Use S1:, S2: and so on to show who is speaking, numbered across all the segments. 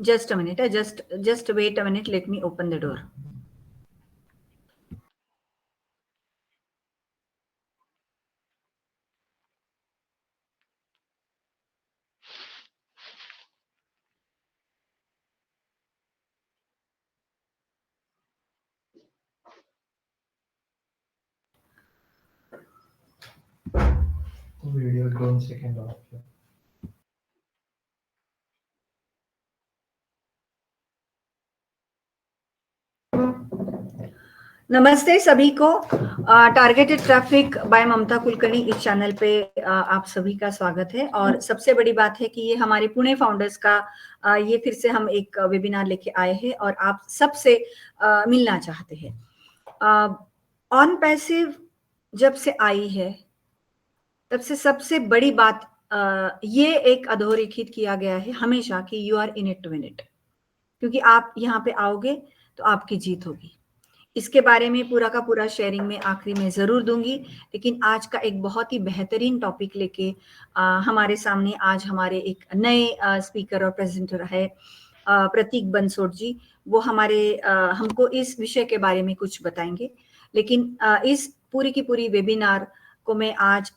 S1: Just a minute. Just wait a minute. Let me open the door.
S2: Video 2 second of.
S1: नमस्ते सभी को. Targeted traffic bye ममता कुलकर्णी इस channel पे आप सभी का स्वागत है. और सबसे बड़ी बात है कि ये हमारे पुणे फाउंडर्स का ये फिर से हम एक वेबिनार लेके आए हैं और आप सबसे मिलना चाहते हैं. ऑन पैसिव जब से आई है तब से सबसे बड़ी बात ये एक अधोरेखित किया गया है हमेशा कि you are in it to win it, क्योंकि आप यहाँ पे आओगे तो आपकी जीत होगी. इसके बारे में पूरा का पूरा शेयरिंग में आखिरी में जरूर दूंगी. लेकिन आज का एक बहुत ही बेहतरीन टॉपिक लेके हमारे सामने आज हमारे एक नए स्पीकर और प्रेजेंटर है प्रतीक बंसोड़ जी. वो हमको इस विषय के बारे में कुछ बताएंगे. लेकिन इस पूरी की पूरी वेबिनार को मैं आज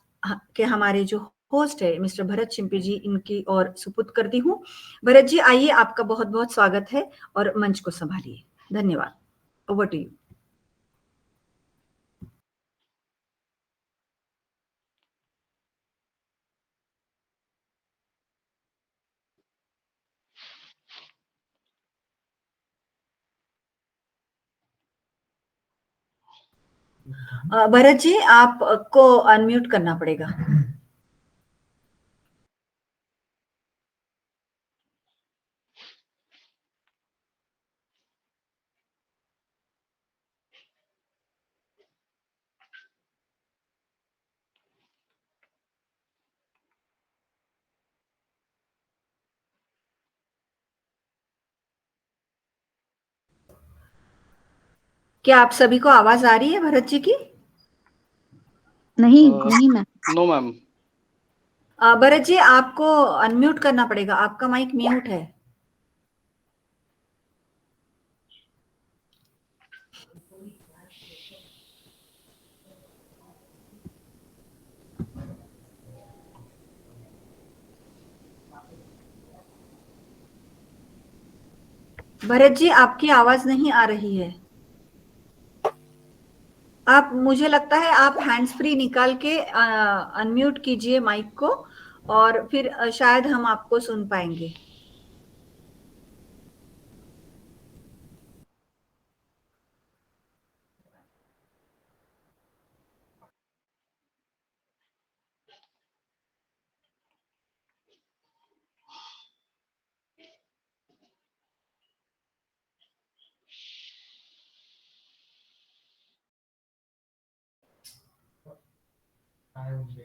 S1: के हमारे जो होस्ट है मिस्टर भरत चिंपी जी इनकी ओर सुपुर्द करती हूँ. भरत जी आइए, आपका बहुत बहुत स्वागत है और मंच को संभालिए. धन्यवाद. Over to you. Bharat ji आपको अनम्यूट करना पड़ेगा. क्या आप सभी को आवाज आ रही है भरत जी की?
S3: नहीं ma'am.
S4: No ma'am.
S1: Bharat ji आपको अनम्यूट करना पड़ेगा, आपका माइक म्यूट है. भरत जी आपकी आवाज नहीं आ रही है. आप, मुझे लगता है आप हैंड्स फ्री निकाल के अनम्यूट कीजिए माइक को और फिर शायद हम आपको सुन पाएंगे.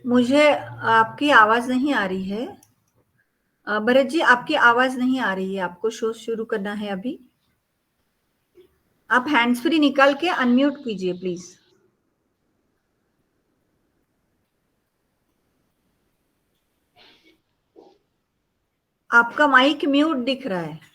S1: मुझे आपकी आवाज नहीं आ रही है. भरत जी आपकी आवाज नहीं आ रही है, आपको शो शुरू करना है अभी. आप हैंड्स फ्री निकाल के अनम्यूट कीजिए प्लीज. आपका माइक म्यूट दिख रहा है.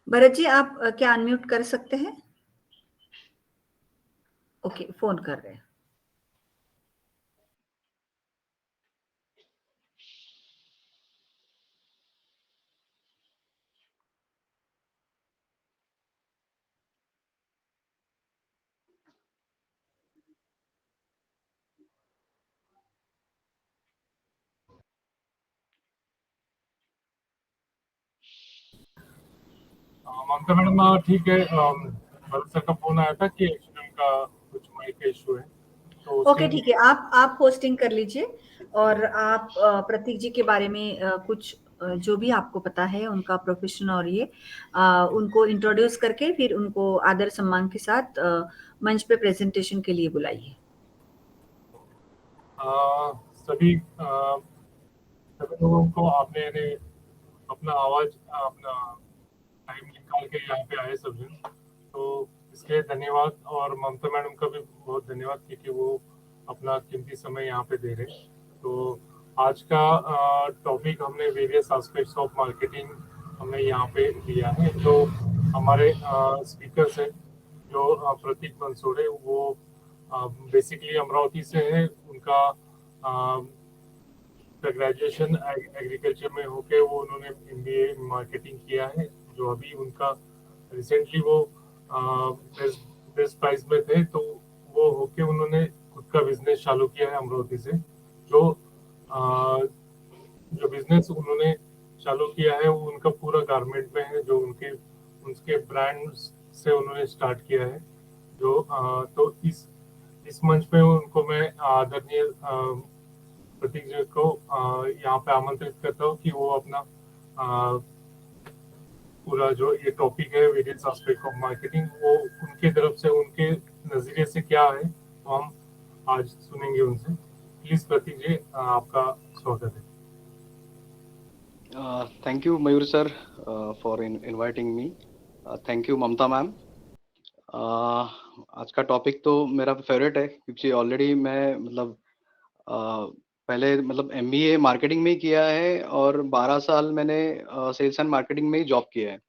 S1: भरत जी आप क्या अनम्यूट कर सकते हैं? ओके, फोन कर रहे हैं.
S5: ममता मैडम ठीक है. भरत सर का फोन आया था कि एक्चुअली उनका कुछ माइक का इशू है तो
S1: ओके ठीक है, आप होस्टिंग कर लीजिए. और आप प्रतीक जी के बारे में कुछ जो भी आपको पता है उनका प्रोफेशन और ये उनको इंट्रोड्यूस करके फिर उनको आदर सम्मान के साथ मंच पे प्रेजेंटेशन के लिए बुलाइए।
S5: सभी सभी लोगों को आपने अपना आवाज अपना टाइम निकाल के यहाँ पे आए सब जन, तो इसके लिए धन्यवाद। और ममता मैडम का भी बहुत धन्यवाद क्योंकि वो अपना कीमती समय यहाँ पे दे रहे। तो आज का टॉपिक हमने वेरियस एस्पेक्ट्स ऑफ मार्केटिंग हमने यहाँ पे लिया है। जो हमारे स्पीकर्स हैं, जो प्रतीक मंसूरे, वो बेसिकली अमरावती से है। उनका ग्रेजुएशन एग्रीकल्चर में होके वो उन्होंने MBA मार्केटिंग किया है। जो अभी उनका रिसेंटली वो बेस्ट प्राइस में थे, तो वो होके उन्होंने खुद का बिजनेस चालू किया है अमरावती से। जो बिजनेस उन्होंने चालू किया है वो उनका पूरा गारमेंट में है, जो उनके ब्रांड से उन्होंने स्टार्ट किया है। तो इस मंच पे उनको मैं आदरणीय प्रतीक जी को यहाँ पे आमंत्रित करता हूँ कि वो अपना पूरा जो ये टॉपिक है वेरियस एस्पेक्ट ऑफ मार्केटिंग, वो उनके तरफ से उनके नजरिए से क्या है तो हम आज सुनेंगे उनसे। प्लीज प्रतीक जी, आपका स्वागत है।
S2: Thank you, Mayur sir, for inviting me. Thank you, Mamta ma'am. आज का टॉपिक तो मेरा फेवरेट है क्योंकि ऑलरेडी मैं मतलब पहले मतलब MBA मार्केटिंग में ही किया है और 12 साल मैंने सेल्स एंड मार्केटिंग में ही जॉब किया है।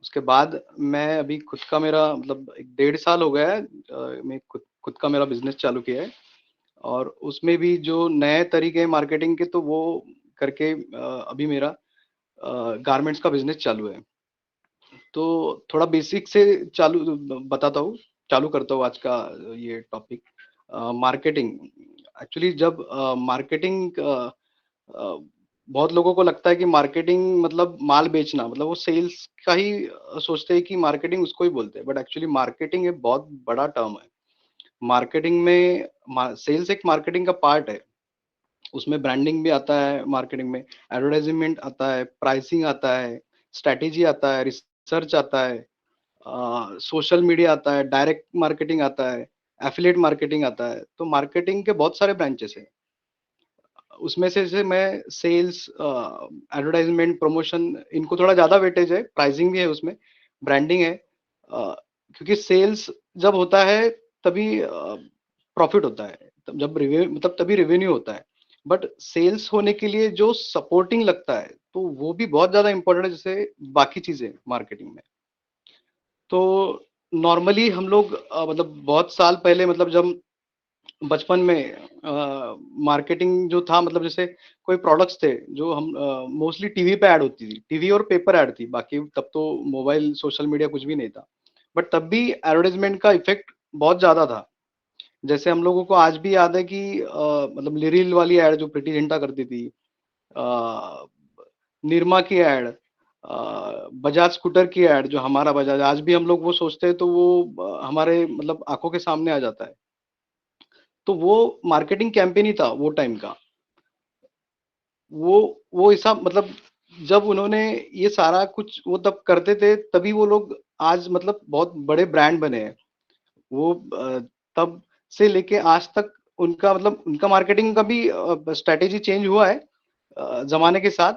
S2: उसके बाद मैं अभी खुद का मेरा मतलब 1.5 साल हो गया है मैं खुद का मेरा बिजनेस चालू किया है। और उसमें भी जो नए तरीके मार्केटिंग के तो वो करके अभी मेरा गारमेंट्स का बिजनेस चालू है। तो थोड़ा बेसिक से बताता हूँ, चालू करता हूँ आज का ये टॉपिक। मार्केटिंग एक्चुअली जब मार्केटिंग बहुत लोगों को लगता है कि मार्केटिंग मतलब माल बेचना, मतलब वो सेल्स का ही सोचते हैं कि मार्केटिंग उसको ही बोलते हैं, बट एक्चुअली मार्केटिंग एक बहुत बड़ा टर्म है। मार्केटिंग में सेल्स एक मार्केटिंग का पार्ट है। उसमें ब्रांडिंग भी आता है, मार्केटिंग में एडवर्टाइजमेंट आता है, प्राइसिंग आता है, स्ट्रेटेजी आता है, रिसर्च आता है, सोशल मीडिया आता है, डायरेक्ट मार्केटिंग आता है, एफिलिएट मार्केटिंग आता है। तो मार्केटिंग के बहुत सारे ब्रांचेस हैं। उसमें से मैं सेल्स, एडवर्टाइजमेंट, प्रमोशन, इनको थोड़ा ज्यादा वेटेज है, प्राइसिंग भी है उसमें, ब्रांडिंग है। क्योंकि सेल्स जब होता है तभी प्रॉफिट होता है, तब जब मतलब तभी रेवेन्यू होता है। बट सेल्स होने के लिए जो सपोर्टिंग लगता है तो वो भी बहुत ज्यादा इंपॉर्टेंट है, जैसे बाकी चीजें मार्केटिंग में। तो नॉर्मली हम लोग मतलब बहुत साल पहले, मतलब जब बचपन में मार्केटिंग जो था, मतलब जैसे कोई प्रोडक्ट्स थे जो हम मोस्टली टीवी पे ऐड होती थी, टीवी और पेपर ऐड थी, बाकी तब तो मोबाइल सोशल मीडिया कुछ भी नहीं था। बट तब भी एडवर्टाइजमेंट का इफेक्ट बहुत ज्यादा था। जैसे हम लोगों को आज भी याद है कि मतलब लिरिल वाली ऐड जो प्रीति जिंटा करती थी, निरमा की ऐड, बजाज स्कूटर की ऐड जो हमारा बजाज, आज भी हम लोग वो सोचते हैं तो वो हमारे मतलब आंखों के सामने आ जाता है। तो वो मार्केटिंग कैंपेन ही था वो टाइम का। वो ऐसा मतलब जब उन्होंने ये सारा कुछ वो तब करते थे, तभी वो लोग आज मतलब बहुत बड़े ब्रांड बने हैं। वो तब से लेके आज तक उनका मतलब उनका मार्केटिंग का भी स्ट्रेटेजी चेंज हुआ है जमाने के साथ।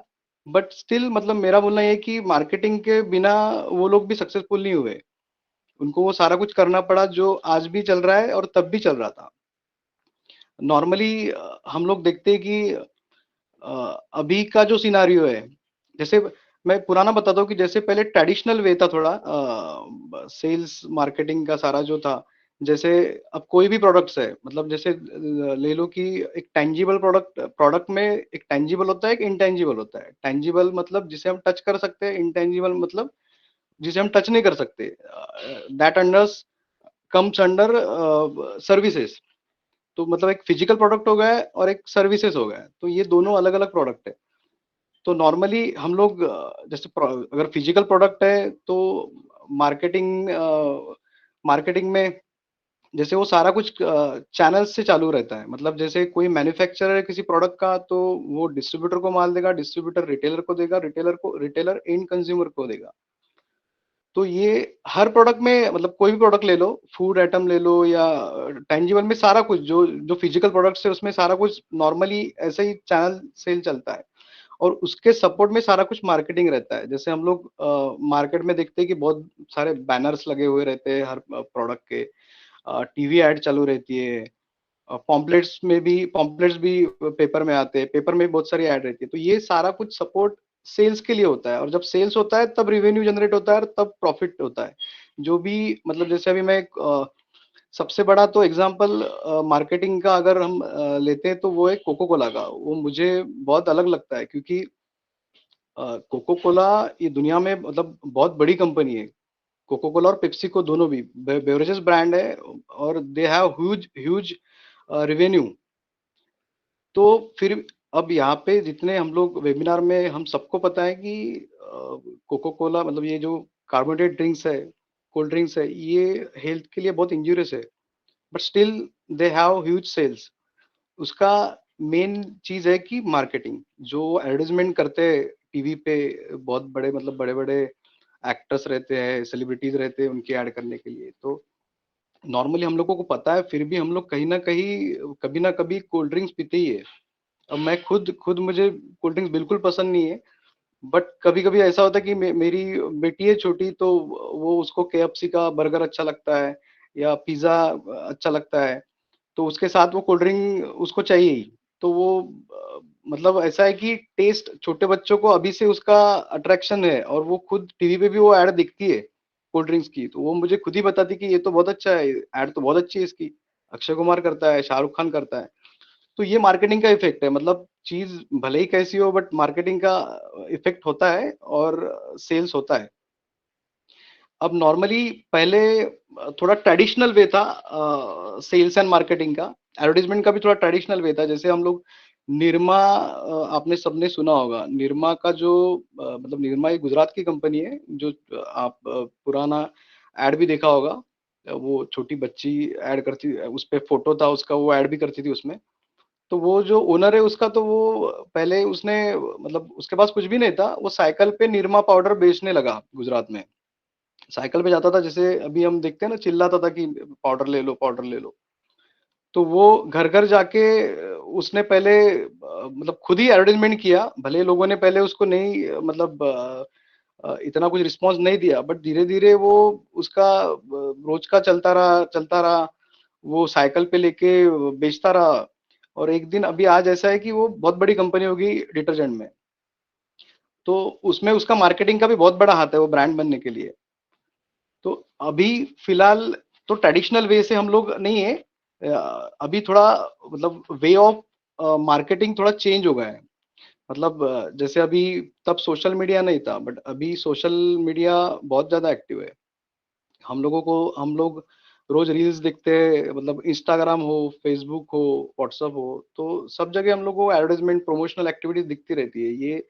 S2: बट स्टिल मतलब मेरा बोलना ये है कि मार्केटिंग के बिना वो लोग भी सक्सेसफुल नहीं हुए। उनको वो सारा कुछ करना पड़ा जो आज भी चल रहा है और तब भी चल रहा था। नॉर्मली हम लोग देखते हैं कि अभी का जो सिनारियो है, जैसे मैं पुराना बताता हूँ कि जैसे पहले ट्रेडिशनल वे था थोड़ा सेल्स मार्केटिंग का सारा जो था। जैसे अब कोई भी प्रोडक्ट्स है, मतलब जैसे ले लो कि एक टेंजिबल प्रोडक्ट में एक टेंजिबल होता है, एक इनटेंजिबल होता है। टेंजिबल मतलब जिसे हम टच कर सकते हैं, इनटेंजिबल मतलब जिसे हम टच नहीं कर सकते। दैट अंडर्स कम्स अंडर सर्विसेज। तो मतलब एक फिजिकल प्रोडक्ट हो गया है और एक सर्विसेज हो गया है, तो ये दोनों अलग अलग प्रोडक्ट है। तो नॉर्मली हम लोग जैसे अगर फिजिकल प्रोडक्ट है तो मार्केटिंग में जैसे वो सारा कुछ चैनल्स से चालू रहता है, मतलब जैसे कोई मैन्युफैक्चरर है किसी प्रोडक्ट का, तो वो डिस्ट्रीब्यूटर को माल देगा, डिस्ट्रीब्यूटर रिटेलर को देगा, रिटेलर एंड कंज्यूमर को देगा। तो ये हर प्रोडक्ट में, मतलब कोई भी प्रोडक्ट ले लो, फूड आइटम ले लो या टेंजिबल में, सारा कुछ जो जो फिजिकल प्रोडक्ट्स है उसमें सारा कुछ नॉर्मली ऐसे ही चैनल सेल चलता है। और उसके सपोर्ट में सारा कुछ मार्केटिंग रहता है। जैसे हम लोग मार्केट में देखते हैं कि बहुत सारे बैनर्स लगे हुए रहते हैं हर प्रोडक्ट के, टीवी एड चालू रहती है, पॉम्पलेट्स भी पेपर में आते हैं, पेपर में बहुत सारी ऐड रहती है। तो ये सारा कुछ सपोर्ट सेल्स के लिए होता है, और जब सेल्स होता है तब रिवेन्यू जनरेट होता है और तब प्रॉफिट होता है। जो भी, मतलब जैसे अभी मैं सबसे बड़ा तो एग्जांपल मार्केटिंग का अगर हम लेते हैं तो वो है कोको कोला का। वो मुझे बहुत अलग लगता है, क्योंकि कोको कोला ये दुनिया में मतलब बहुत बड़ी कंपनी है। कोको कोला और पेप्सी को दोनों भी बेवरेजेस ब्रांड है, और दे हैव ह्यूज ह्यूज रेवेन्यू। तो फिर अब यहाँ पे जितने हम लोग वेबिनार में, हम सबको पता है कि कोको कोला, मतलब ये जो कार्बोनेटेड ड्रिंक्स है, कोल्ड ड्रिंक्स है, ये हेल्थ के लिए बहुत इंजूरियस है, but still they have huge sales. उसका मेन चीज है कि मार्केटिंग, जो एडवर्टाइजमेंट करते हैं टीवी पे, बहुत बड़े, मतलब बड़े बड़े एक्टर्स रहते हैं, सेलिब्रिटीज रहते हैं, उनकी ऐड करने के लिए। तो नॉर्मली हम लोगों को पता है, फिर भी हम लोग कहीं ना कहीं कभी ना कभी कोल्ड ड्रिंक्स पीते ही है। अब मैं खुद मुझे कोल्ड ड्रिंक्स बिल्कुल पसंद नहीं है, बट कभी कभी ऐसा होता है कि मेरी बेटी है छोटी, तो वो, उसको केएफसी का बर्गर अच्छा लगता है या पिज्जा अच्छा लगता है, तो उसके साथ वो कोल्ड ड्रिंक उसको चाहिए ही। तो वो मतलब ऐसा है कि टेस्ट, छोटे बच्चों को अभी से उसका अट्रैक्शन है, और वो खुद टीवी पे भी वो ऐड दिखती है कोल्ड ड्रिंक्स की, तो वो मुझे खुद ही बताती कि ये तो बहुत अच्छा है, ऐड तो बहुत अच्छी है इसकी, अक्षय कुमार करता है, शाहरुख खान करता है। तो ये मार्केटिंग का इफेक्ट है, मतलब चीज भले ही कैसी हो, बट मार्केटिंग का इफेक्ट होता है और सेल्स होता है। अब नॉर्मली पहले थोड़ा ट्रेडिशनल वे था सेल्स एंड मार्केटिंग का, एडवर्टाइजमेंट का भी थोड़ा ट्रेडिशनल वे था। जैसे हम लोग निरमा, आपने सबने सुना होगा निरमा का, जो मतलब निरमा एक गुजरात की कंपनी है, जो आप पुराना एड भी देखा होगा, वो छोटी बच्ची ऐड करती, उस पे फोटो था उसका, वो ऐड भी करती थी उसमें। तो वो जो ओनर है उसका, तो वो पहले उसने, मतलब उसके पास कुछ भी नहीं था, वो साइकिल पे निरमा पाउडर बेचने लगा गुजरात में। साइकिल पे जाता था, जैसे अभी हम देखते हैं ना, चिल्लाता था कि पाउडर ले लो, पाउडर ले लो। तो वो घर घर जाके उसने पहले मतलब खुद ही एडवर्टाइजमेंट किया, भले लोगों ने पहले उसको नहीं, मतलब इतना कुछ रिस्पांस नहीं दिया, बट धीरे धीरे वो उसका रोज का चलता रहा। वो साइकिल पे लेके बेचता रहा, और एक दिन अभी आज ऐसा है कि वो बहुत बड़ी कंपनी होगी डिटर्जेंट में। तो उसमें उसका मार्केटिंग का भी बहुत बड़ा हाथ है वो ब्रांड बनने के लिए। तो अभी फिलहाल तो ट्रेडिशनल वे से हम लोग नहीं है, अभी थोड़ा, मतलब वे ऑफ मार्केटिंग थोड़ा चेंज हो गया है। मतलब जैसे अभी, तब सोशल मीडिया नहीं था, बट अभी सोशल मीडिया बहुत ज्यादा एक्टिव है। हम लोग रोज रील्स देखते हैं, मतलब इंस्टाग्राम हो, फेसबुक हो, व्हाट्सअप हो, तो सब जगह हम लोग को एडवर्टाइजमेंट, प्रमोशनल एक्टिविटीज दिखती रहती है। ये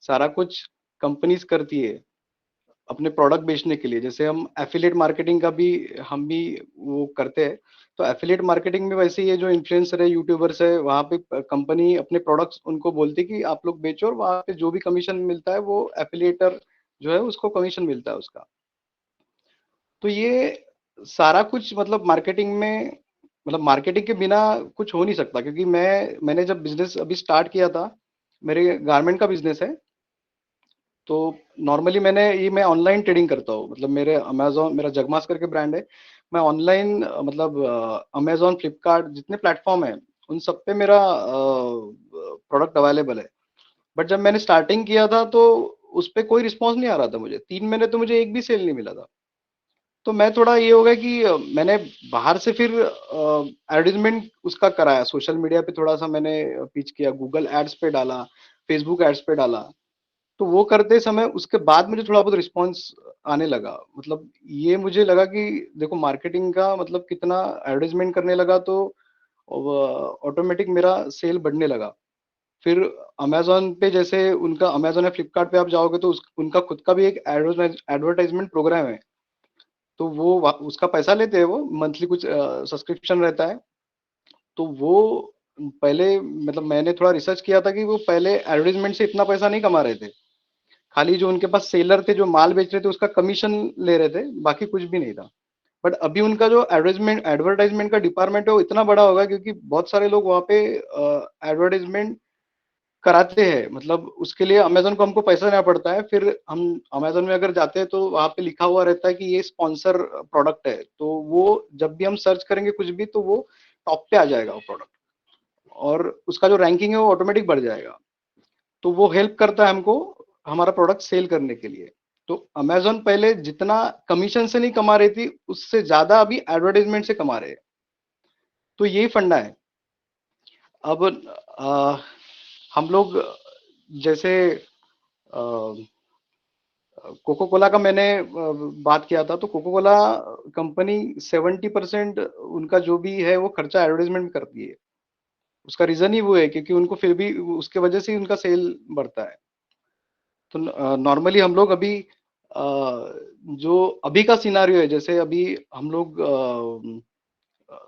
S2: सारा कुछ कंपनीज करती है अपने प्रोडक्ट बेचने के लिए। जैसे हम एफिलिएट मार्केटिंग का भी, हम भी वो करते हैं। तो एफिलिएट मार्केटिंग में वैसे ही है, जो इन्फ्लुएंसर है, यूट्यूबर्स है, वहाँ पे कंपनी अपने प्रोडक्ट्स उनको बोलती है कि आप लोग बेचो, और वहाँ पे जो भी कमीशन मिलता है वो एफिलिएटर जो है उसको कमीशन मिलता है उसका। तो ये सारा कुछ, मतलब मार्केटिंग में, मतलब मार्केटिंग के बिना कुछ हो नहीं सकता। क्योंकि मैंने जब बिजनेस अभी स्टार्ट किया था, मेरे गारमेंट का बिजनेस है, तो नॉर्मली मैं ऑनलाइन ट्रेडिंग करता हूँ। मतलब मेरे अमेजोन, मेरा जगमास करके ब्रांड है, मैं ऑनलाइन, मतलब अमेजोन, फ्लिपकार्ट, जितने प्लेटफॉर्म है उन सब पे मेरा प्रोडक्ट अवेलेबल है। बट जब मैंने स्टार्टिंग किया था तो उस पे कोई रिस्पॉन्स नहीं आ रहा था मुझे, 3 महीने तो मुझे एक भी सेल नहीं मिला था। तो मैं थोड़ा ये हो गया कि मैंने बाहर से फिर एडवर्टीजमेंट उसका कराया, सोशल मीडिया पे थोड़ा सा मैंने पिच किया, गूगल एड्स पे डाला, फेसबुक एड्स पे डाला। तो वो करते समय उसके बाद मुझे थोड़ा बहुत रिस्पॉन्स आने लगा। मतलब ये मुझे लगा कि देखो मार्केटिंग का मतलब कितना, एडवर्टीजमेंट करने लगा तो ऑटोमेटिक मेरा सेल बढ़ने लगा। फिर अमेजोन पे, जैसे उनका अमेजोन या फ्लिपकार्ट पे आप जाओगे तो उनका खुद का भी एक एडवर्टाइजमेंट प्रोग्राम है। तो वो उसका पैसा लेते हैं, वो मंथली कुछ सब्सक्रिप्शन रहता है। तो वो पहले मतलब मैंने थोड़ा रिसर्च किया था कि वो पहले एडवर्टाइजमेंट से इतना पैसा नहीं कमा रहे थे, खाली जो उनके पास सेलर थे जो माल बेच रहे थे उसका कमीशन ले रहे थे, बाकी कुछ भी नहीं था। बट अभी उनका जो एडवर्टाइजमेंट का डिपार्टमेंट है वो इतना बड़ा होगा, क्योंकि बहुत सारे लोग वहाँ पे एडवर्टाइजमेंट कराते हैं। मतलब उसके लिए अमेज़न को हमको पैसा देना पड़ता है, फिर हम अमेज़न में अगर जाते हैं तो वहाँ पे लिखा हुआ रहता है कि ये स्पॉन्सर प्रोडक्ट है, तो वो जब भी हम सर्च करेंगे कुछ भी तो वो टॉप पे आ जाएगा वो प्रोडक्ट, और उसका जो रैंकिंग है वो ऑटोमेटिक बढ़ जाएगा। तो वो हेल्प करता है हमको हमारा प्रोडक्ट सेल करने के लिए। तो अमेज़न पहले जितना कमीशन से नहीं कमा रही थी, उससे ज़्यादा अभी एडवर्टाइजमेंट से कमा रहे हैं। तो यही फंडा है। अब हम लोग जैसे कोको कोला का मैंने बात किया था, तो कोको कोला कंपनी 70% उनका जो भी है वो खर्चा एडवर्टाइजमेंट में करती है। उसका रीजन ही वो है क्योंकि उनको फिर भी उसके वजह से ही उनका सेल बढ़ता है। तो नॉर्मली हम लोग अभी जो अभी का सिनारियो है, जैसे अभी हम लोग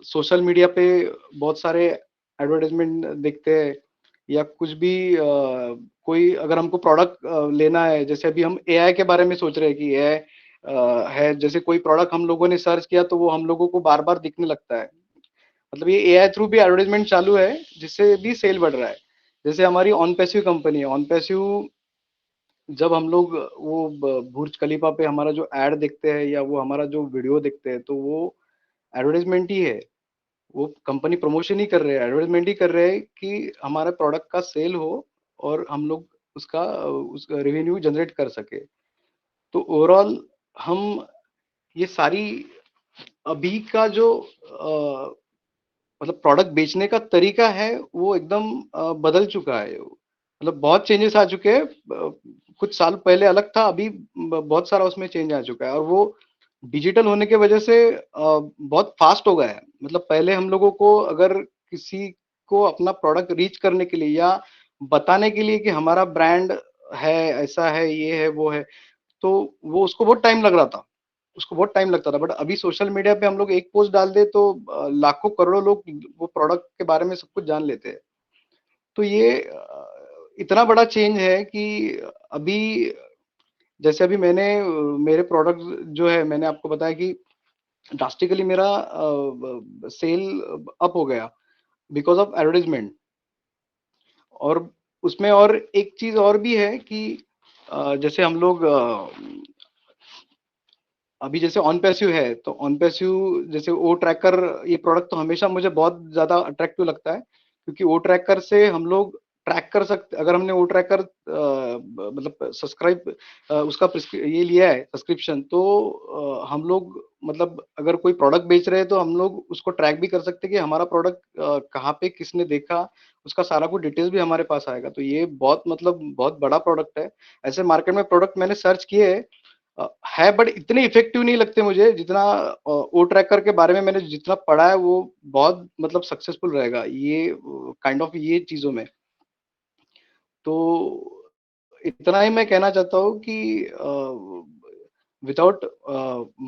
S2: सोशल मीडिया पे बहुत सारे एडवर्टाइजमेंट देखते हैं, या कुछ भी कोई अगर हमको प्रोडक्ट लेना है, जैसे अभी हम एआई के बारे में सोच रहे हैं कि एआई है, जैसे कोई प्रोडक्ट हम लोगों ने सर्च किया तो वो हम लोगों को बार बार दिखने लगता है। मतलब ये एआई थ्रू भी एडवर्टाइजमेंट चालू है, जिससे भी सेल बढ़ रहा है। जैसे हमारी ऑन पैसिव कंपनी है, ऑन पैसिव जब हम लोग वो बुर्ज खलीफा पे हमारा जो एड देखते हैं या वो हमारा जो वीडियो देखते हैं, तो वो एडवर्टाइजमेंट ही है। वो कंपनी प्रमोशन ही कर रहे हैं, एडवर्टाइजमेंट ही कर रहे हैं कि हमारे प्रोडक्ट का सेल हो और हम लोग उसका रेवेन्यू जनरेट कर सके। तो ओवरऑल हम ये सारी अभी का जो मतलब प्रोडक्ट बेचने का तरीका है वो एकदम बदल चुका है। मतलब बहुत चेंजेस आ चुके हैं। कुछ साल पहले अलग था, अभी बहुत सारा उसमें चेंज आ चुका है, और वो डिजिटल होने की वजह से बहुत फास्ट हो गया है। मतलब पहले हम लोगों को अगर किसी को अपना प्रोडक्ट रीच करने के लिए या बताने के लिए कि हमारा ब्रांड है, ऐसा है, ये है, वो है, तो वो उसको बहुत टाइम लग रहा था, उसको बहुत टाइम लगता था। बट अभी सोशल मीडिया पे हम लोग एक पोस्ट डाल दे तो लाखों करोड़ों लोग वो प्रोडक्ट के बारे में सब कुछ जान लेते हैं। तो ये इतना बड़ा चेंज है कि अभी जैसे अभी मैंने मेरे प्रोडक्ट जो है मैंने आपको बताया कि ड्रास्टिकली मेरा सेल अप हो गया बिकॉज ऑफ एडवर्टाइजमेंट। और उसमें और एक चीज और भी है कि जैसे हम लोग अभी जैसे ऑन पैसिव है, तो ऑन पैसिव जैसे ओ ट्रैकर, ये प्रोडक्ट तो हमेशा मुझे बहुत ज्यादा अट्रैक्टिव लगता है, क्योंकि ओ ट्रैकर से हम लोग ट्रैक कर सकते। अगर हमने ओ ट्रैकर मतलब सब्सक्राइब उसका ये लिया है सब्सक्रिप्शन, तो हम लोग मतलब अगर कोई प्रोडक्ट बेच रहे हैं तो हम लोग उसको ट्रैक भी कर सकते हैं कि हमारा प्रोडक्ट कहाँ पे किसने देखा, उसका सारा कुछ डिटेल्स भी हमारे पास आएगा। तो ये बहुत मतलब बहुत बड़ा प्रोडक्ट है। ऐसे मार्केट में प्रोडक्ट मैंने सर्च किए है, बट इतने इफेक्टिव नहीं लगते मुझे जितना ओ ट्रैकर के बारे में मैंने जितना पढ़ा है, वो बहुत मतलब सक्सेसफुल रहेगा ये काइंड ऑफ ये चीजों में। तो इतना ही मैं कहना चाहता हूँ कि विदाउट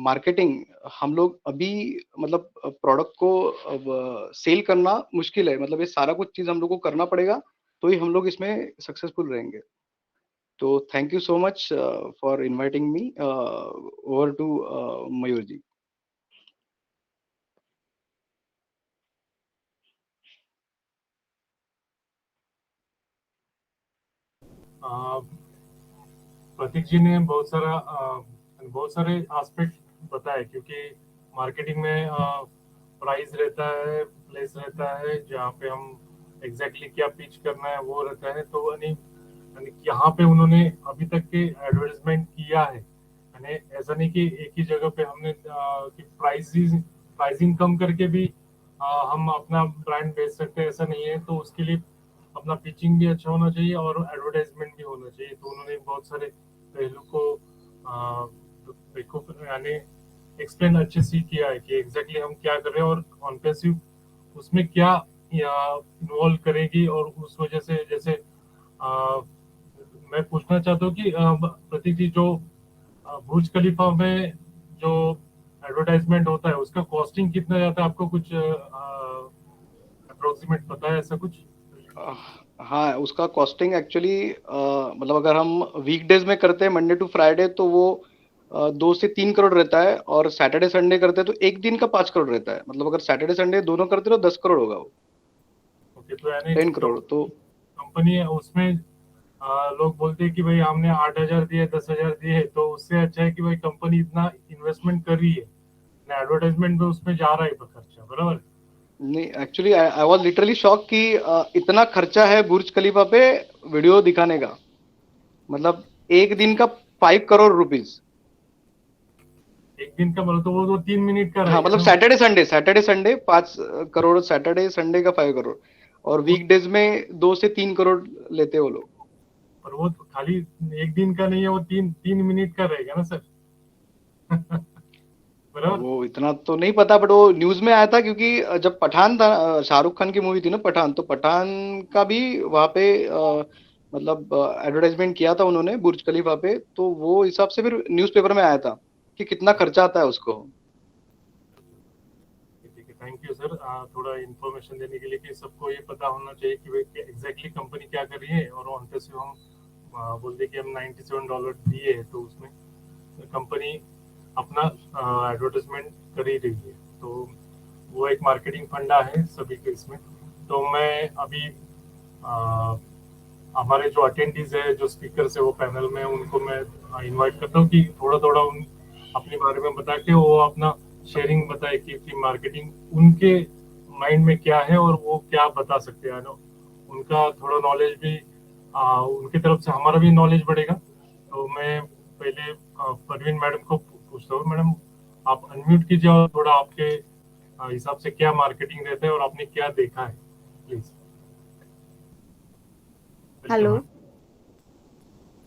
S2: मार्केटिंग हम लोग अभी मतलब प्रोडक्ट को सेल करना मुश्किल है। मतलब ये सारा कुछ चीज हम लोग को करना पड़ेगा, तो ही हम लोग इसमें सक्सेसफुल रहेंगे। तो thank you so much for inviting me over to Mayur ji.
S5: Prateek ji ने बहुत सारे एस्पेक्ट बताए, क्योंकि मार्केटिंग में प्राइस रहता है, प्लेस रहता है, जहाँ पे हम एग्जैक्टली क्या पिच करना है वो रहता है। तो यहाँ पे उन्होंने अभी तक के एडवर्टाइजमेंट किया है, यानी ऐसा नहीं कि एक ही जगह पे हमने कि प्राइसिंग कम करके भी हम अपना ब्रांड बेच सकते हैं, ऐसा नहीं है। तो उसके लिए अपना पिचिंग भी अच्छा होना चाहिए और एडवर्टाइजमेंट भी होना चाहिए। तो उन्होंने बहुत सारे पहलू को यानी एक्सप्लेन अच्छे से किया है कि एग्जैक्टली हम क्या कर रहे हैं और ऑन पैसिव उसमें क्या इन्वॉल्व करेगी। और उस वजह से जैसे मैं पूछना चाहता हूँ कि प्रतीक जी, जो बुर्ज खलीफा में जो एडवर्टाइजमेंट होता है उसका कॉस्टिंग कितना जाता है, आपको कुछ अप्रोक्सीमेट पता है ऐसा कुछ?
S2: हाँ, उसका कॉस्टिंग एक्चुअली मतलब अगर हम वीकडेज में करते हैं मंडे टू फ्राइडे तो वो 2 से 3 करोड़ रहता है, और सैटरडे संडे करते हैं तो एक दिन का 5 करोड़ रहता है। मतलब अगर सैटरडे संडे दोनों करते हो तो 10 करोड़ होगा वो,
S5: ओके, तो यानी
S2: 10 करोड़। तो
S5: कंपनी है उसमें लोग बोलते हैं कि भाई हमने 8,000 दिए 10,000 दिए, तो उससे अच्छा है कि भाई कंपनी इतना इन्वेस्टमेंट कर रही है, एडवर्टाइजमेंट में उसमें जा रहा है खर्चा, बराबर?
S2: नहीं, actually I was literally shock कि इतना खर्चा है बुर्ज खलीफा पे वीडियो दिखाने का। मतलब एक दिन का 5 करोड़ रुपीज।
S5: एक दिन का मतलब तो वो 3 मिनट का
S2: हाँ,
S5: रहेगा
S2: मतलब
S5: ना?
S2: Saturday Sunday 5 crore, Saturday Sunday का 5 करोड़, और वीकडेज में 2 से 3 करोड़ लेते हैं वो लोग।
S5: पर वो तो खाली एक दिन का नहीं है, वो 3 मिनट का रहेगा ना सर? बराबर।
S2: वो इतना तो नहीं पता, बट वो न्यूज में आया था क्योंकि जब पठान था, शाहरुख खान की मूवी थी ना पठान, तो पठान का भी वहां पे मतलब एडवर्टाइजमेंट किया था उन्होंने बुर्ज खलीफा पे, तो वो हिसाब से फिर न्यूज़पेपर में आया था कि कितना खर्चा आता है उसको।
S5: ठीक है, थैंक यू सर, थोड़ा इन्फॉर्मेशन देने के लिए कि सबको ये पता होना चाहिए कि भाई एग्जैक्टली कंपनी क्या कर रही है, और ऑन पे से हम बोलते कि हम $97 दिए है तो उसमें कंपनी अपना एडवर्टाइजमेंट कर ही रही है, तो वो एक मार्केटिंग फंडा है सभी के इसमें। तो मैं अभी हमारे जो अटेंडीज है, जो स्पीकर्स है वो पैनल में, उनको मैं इनवाइट करता हूँ कि थोड़ा थोड़ा उन अपने बारे में बता के वो अपना शेयरिंग बताए कि मार्केटिंग उनके माइंड में क्या है और वो क्या बता सकते हैं ना, उनका थोड़ा नॉलेज भी उनकी तरफ से हमारा भी नॉलेज बढ़ेगा। तो मैं पहले परवीन मैडम को पूछता हूँ, मैडम आप अनम्यूट कीजिए और थोड़ा आपके हिसाब से क्या मार्केटिंग रहता है और आपने क्या देखा है, प्लीज।
S3: हेलो।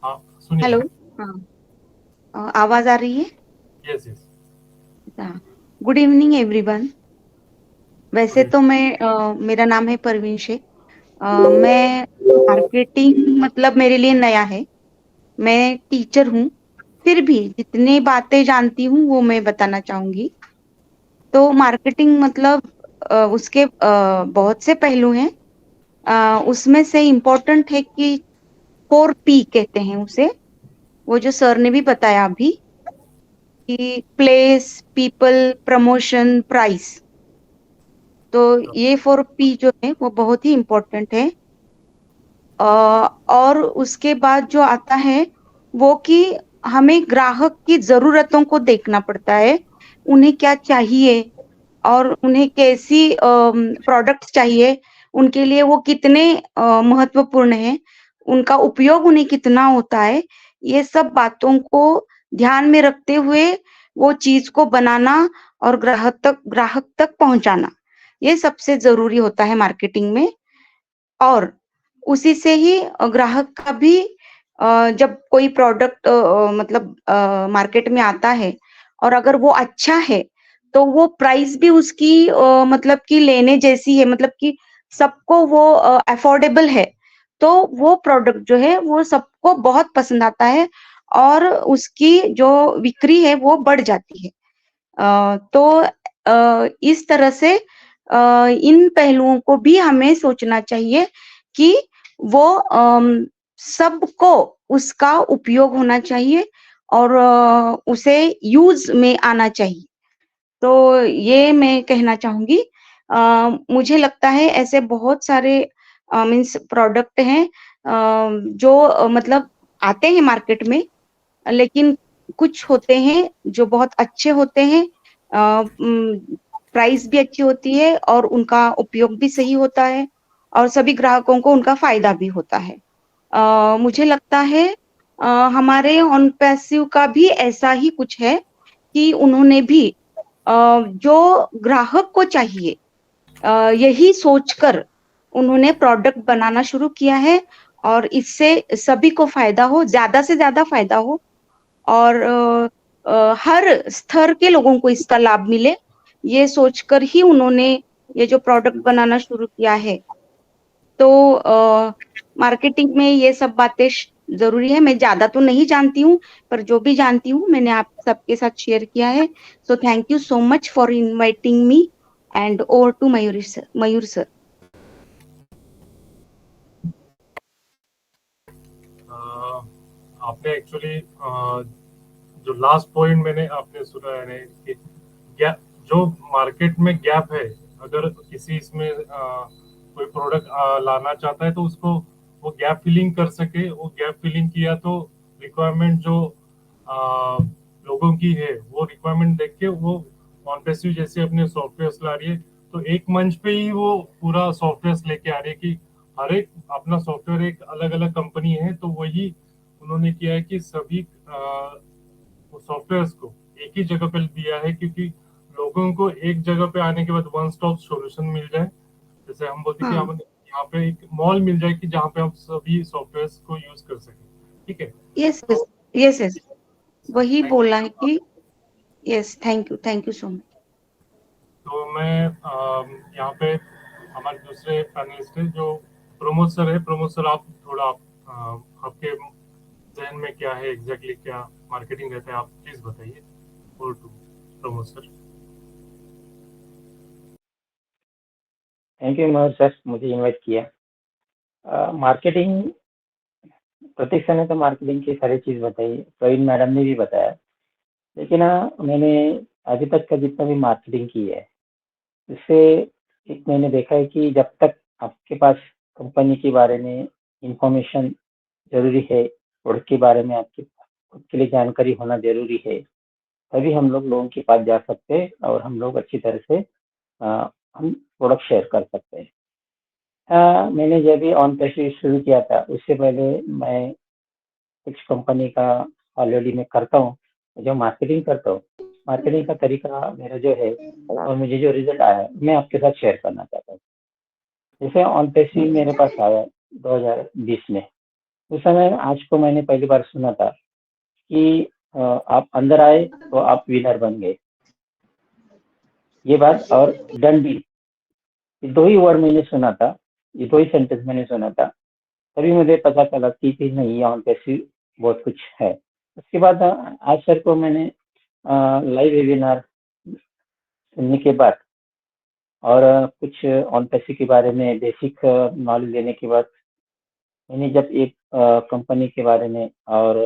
S5: हाँ, सुनिए।
S3: हेलो। हाँ, आवाज आ रही है?
S5: Yes yes.
S3: Good evening everyone. वैसे तो मेरा नाम है परवीन शेख। मैं मार्केटिंग मतलब मेरे लिए नया है। मैं टीचर हूँ, फिर भी जितनी बातें जानती हूँ वो मैं बताना चाहूंगी। तो मार्केटिंग मतलब उसके बहुत से पहलू हैं। उसमें से इम्पोर्टेंट है कि 4P कहते हैं उसे, वो जो सर ने भी बताया अभी, कि प्लेस, पीपल, प्रमोशन, प्राइस। तो ये 4P जो है वो बहुत ही इम्पोर्टेंट है। और उसके बाद जो आता है वो कि हमें ग्राहक की जरूरतों को देखना पड़ता है, उन्हें क्या चाहिए और उन्हें कैसी प्रोडक्ट्स चाहिए, उनके लिए वो कितने महत्वपूर्ण है, उनका उपयोग उन्हें कितना होता है। ये सब बातों को ध्यान में रखते हुए वो चीज को बनाना और ग्राहक तक पहुंचाना, ये सबसे जरूरी होता है मार्केटिंग में। और उसी से ही ग्राहक का भी जब कोई प्रोडक्ट मतलब मार्केट में आता है और अगर वो अच्छा है तो वो प्राइस भी उसकी मतलब कि लेने जैसी है, मतलब कि सबको वो अफोर्डेबल है, तो वो प्रोडक्ट जो है वो सबको बहुत पसंद आता है और उसकी जो बिक्री है वो बढ़ जाती है। तो इस तरह से इन पहलुओं को भी हमें सोचना चाहिए कि वो सबको उसका उपयोग होना चाहिए और उसे यूज में आना चाहिए। तो ये मैं कहना चाहूंगी। मुझे लगता है ऐसे बहुत सारे मीन्स प्रोडक्ट हैं जो मतलब आते हैं मार्केट में, लेकिन कुछ होते हैं जो बहुत अच्छे होते हैं, प्राइस भी अच्छी होती है और उनका उपयोग भी सही होता है और सभी ग्राहकों को उनका फायदा भी होता है। मुझे लगता है हमारे ऑन पैसिव का भी ऐसा ही कुछ है कि उन्होंने भी जो ग्राहक को चाहिए यही सोचकर उन्होंने प्रोडक्ट बनाना शुरू किया है और इससे सभी को फायदा हो, ज्यादा से ज्यादा फायदा हो और हर स्तर के लोगों को इसका लाभ मिले, ये सोचकर ही उन्होंने ये जो प्रोडक्ट बनाना शुरू किया है। तो मार्केटिंग में ये सब बातें जरूरी है। मैं ज्यादा तो नहीं जानती हूँ, पर जो भी जानती हूँ मैंने आप सबके साथ शेयर किया है। So thank you so much for inviting me and over to Mayur sir.
S5: आपने एक्चुअली जो लास्ट पॉइंट मैंने आपने सुना है कि गैप, जो मार्केट में गैप है, अगर किसी इसमें कोई प्रोडक्ट लाना चाहता है तो उसको वो गैप फिलिंग कर सके। वो गैप फिलिंग किया तो रिक्वायरमेंट जो लोगों की है वो रिक्वायरमेंट देख के वो ऑनपेसिव जैसे अपने सॉफ्टवेयर ला रही है, तो एक मंच पे ही वो पूरा सॉफ्टवेयर लेके आ रही है कि हर एक अपना सॉफ्टवेयर एक अलग अलग कंपनी है, तो वही उन्होंने किया है कि सभी सॉफ्टवेयर को एक ही जगह पे दिया है, क्योंकि लोगों को एक जगह पे आने के बाद वन स्टॉप सॉल्यूशन मिल जाए। जैसे हम बोलते हैं कि हम यहाँ पे एक मॉल मिल जाए कि जहाँ पे हम सभी सॉफ्टवेयर को यूज कर सके। ठीक है,
S3: यस यस यस, वही बोला है कि yes. Thank you so much.
S5: तो मैं यहाँ पे हमारे दूसरे पैनलिस्ट है जो प्रमोद सर है। प्रमोद सर, आप थोड़ा आपके जहन में क्या है, एग्जैक्टली क्या मार्केटिंग रहता है, आप प्लीज बताइए। और to Pramod sir.
S4: Thank you Mayur sir, मुझे इनवाइट किया। मार्केटिंग, प्रतीक्षा ने तो मार्केटिंग की सारी चीज बताई, प्रवीण मैडम ने भी बताया, लेकिन मैंने अभी तक का जितना भी मार्केटिंग की है इससे एक मैंने देखा है कि जब तक आपके पास कंपनी के बारे में इंफॉर्मेशन जरूरी है, प्रोडक्ट के बारे में आपके खुद के लिए जानकारी होना जरूरी है, तभी हम लोगों के पास जा सकते हैं और हम लोग अच्छी तरह से हम प्रोडक्ट शेयर कर सकते हैं। मैंने जब भी ऑन पेसिव शुरू किया था उससे पहले मैं कुछ कंपनी का ऑलरेडी मैं करता हूँ, जो मार्केटिंग करता हूँ, मार्केटिंग का तरीका मेरा जो है और मुझे जो रिजल्ट आया है मैं आपके साथ शेयर करना चाहता हूँ। जैसे ऑन पेसिव मेरे पास आया 2020 में, उस समय आज को मैंने पहली बार सुना था कि आप अंदर आए तो आप विनर बन गए, ये बात। और डन डील, ये दो ही वर्ड मैंने सुना था, ये दो ही सेंटेंस मैंने सुना था, तभी मुझे पता चला कि नहीं ऑन पेसिव बहुत कुछ है। उसके बाद आज सर को मैंने लाइव वेबिनार सुनने के बाद और कुछ ऑन पेसिव के बारे में बेसिक नॉलेज लेने के बाद मैंने जब एक कंपनी के बारे में और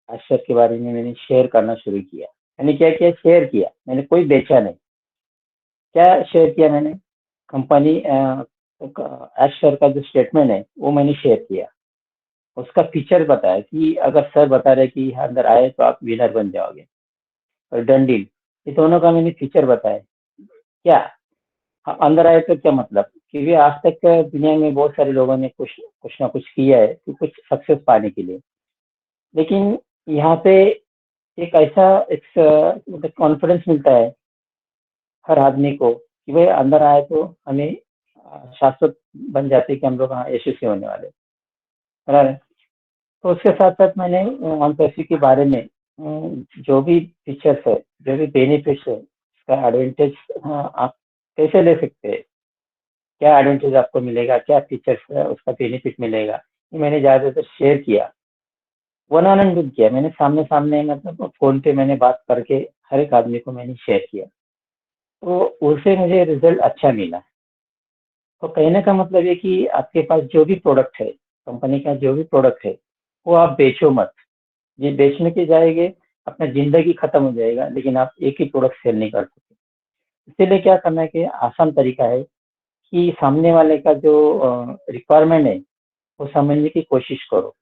S4: आज सर के बारे में मैंने शेयर करना शुरू किया। मैंने क्या किया, शेयर किया, मैंने कोई बेचा नहीं। क्या शेयर किया मैंने, कंपनी आज सर का जो स्टेटमेंट है वो मैंने शेयर किया, उसका फीचर बताया कि अगर सर बता रहे कि अंदर आए तो आप विनर बन जाओगे, और डन डील, ये दोनों का मैंने फीचर बताया। क्या अंदर आए तो क्या मतलब, क्योंकि आज तक दुनिया में बहुत सारे लोगों ने कुछ ना कुछ किया है कि कुछ सक्सेस पाने के लिए, लेकिन यहाँ पे एक ऐसा एक कॉन्फिडेंस मिलता है हर आदमी को कि भाई अंदर आए तो हमें शाश्वत बन जाते कि हम लोग हाँ यशस्वी होने वाले, बराबर। तो उसके साथ साथ मैंने ऑन पेसिव के बारे में जो भी फीचर्स है, जो भी बेनिफिट्स है, उसका एडवांटेज आप कैसे ले सकते हैं, क्या एडवांटेज आपको मिलेगा, क्या फीचर्स है उसका बेनिफिट मिलेगा, ये मैंने ज़्यादातर शेयर किया, वन ऑन वन किया मैंने, सामने सामने, मतलब फोन पे मैंने बात करके हर एक आदमी को मैंने शेयर किया, तो उससे मुझे रिजल्ट अच्छा मिला। तो कहने का मतलब ये कि आपके पास जो भी प्रोडक्ट है, कंपनी का जो भी प्रोडक्ट है, वो आप बेचो मत। ये बेचने के जाएंगे अपना जिंदगी खत्म हो जाएगा, लेकिन आप एक ही प्रोडक्ट सेल नहीं कर सकते। इसीलिए क्या करना है कि आसान तरीका है कि सामने वाले का जो रिक्वायरमेंट है वो समझने की कोशिश करो।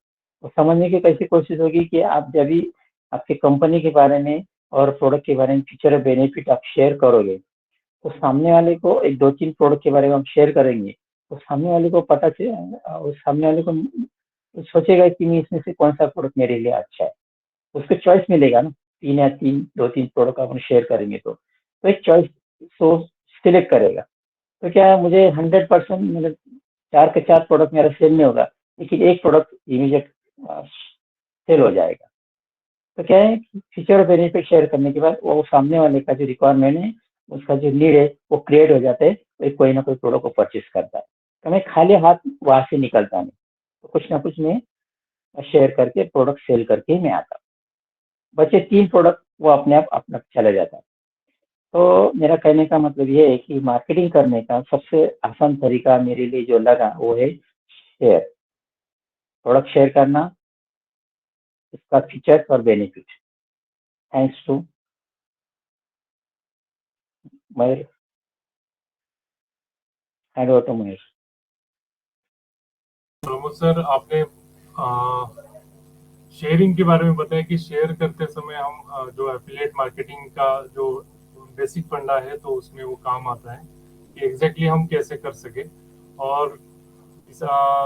S4: वो समझने की कैसी कोशिश होगी कि आप जब भी आपकी कंपनी के बारे में और प्रोडक्ट के बारे में फीचर और बेनिफिट आप शेयर करोगे, तो सामने वाले को एक 2-3 प्रोडक्ट के बारे में हम शेयर करेंगे, तो सामने वाले को पता चलेगा, उस सामने वाले को सोचेगा कि मैं इसमें से कौन सा प्रोडक्ट मेरे लिए अच्छा है, उसको चॉइस मिलेगा ना। 2-3 प्रोडक्ट अपन शेयर करेंगे तो एक चॉइस सोर्स सिलेक्ट करेगा। तो क्या है, मुझे 100% मतलब 4 के 4 प्रोडक्ट मेरा सेल नहीं होगा, लेकिन एक प्रोडक्ट इमीडिएट सेल हो जाएगा। तो क्या है, फीचर और बेनिफिट शेयर करने के बाद वो सामने वाले का जो रिक्वायरमेंट है, उसका जो नीड है वो क्रिएट हो जाता है, तो कोई ना कोई प्रोडक्ट को परचेस करता है। तो मैं खाली हाथ वहां से निकलता नहीं, तो कुछ ना कुछ मैं शेयर करके प्रोडक्ट सेल करके ही मैं आता। बचे 3 प्रोडक्ट वो अपने आप अपना चला जाता। तो मेरा कहने का मतलब ये है कि मार्केटिंग करने का सबसे आसान तरीका मेरे लिए जो लगा वो है शेयर, प्रोडक्ट शेयर करना, इसका फीचर्स और benefit. Thanks to Mayur, hand over to Mayur.
S5: Pramod sir, आपने शेयरिंग के बारे में बताया कि शेयर करते समय हम जो एफिलिएट मार्केटिंग का जो बेसिक फंडा है तो उसमें वो काम आता है कि एग्जैक्टली हम कैसे कर सके। और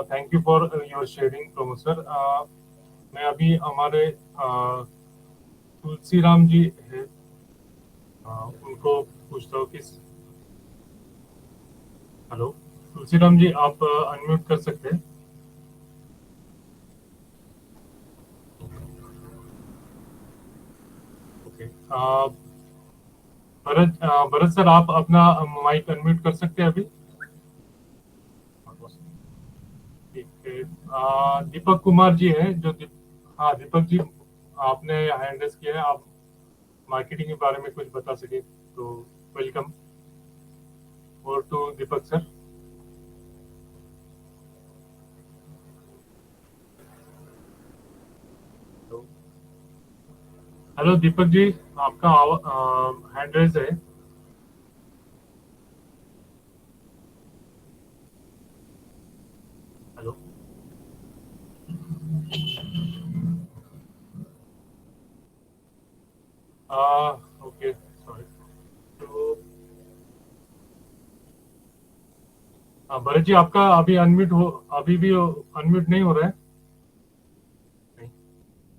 S5: thank you for your sharing Pramod sir. मैं अभी हमारे तुलसीराम जी है, उनको पूछता हूँ कि हेलो तुलसीराम जी, आप अनम्यूट कर सकते हैं। ओके, भरत सर, आप अपना माइक अनम्यूट कर सकते हैं अभी। ठीक है, दीपक कुमार जी है जो हाँ दीपक जी, आपने हैंड रेज किया है, आप मार्केटिंग के बारे में कुछ बता सके तो वेलकम। और to Deepak sir. Hello Deepak ji, आपका हैंड रेज है। Hello, okay sorry. तो भरत जी, आपका अभी अनम्यूट हो, अभी भी अनम्यूट नहीं हो रहा है। नहीं,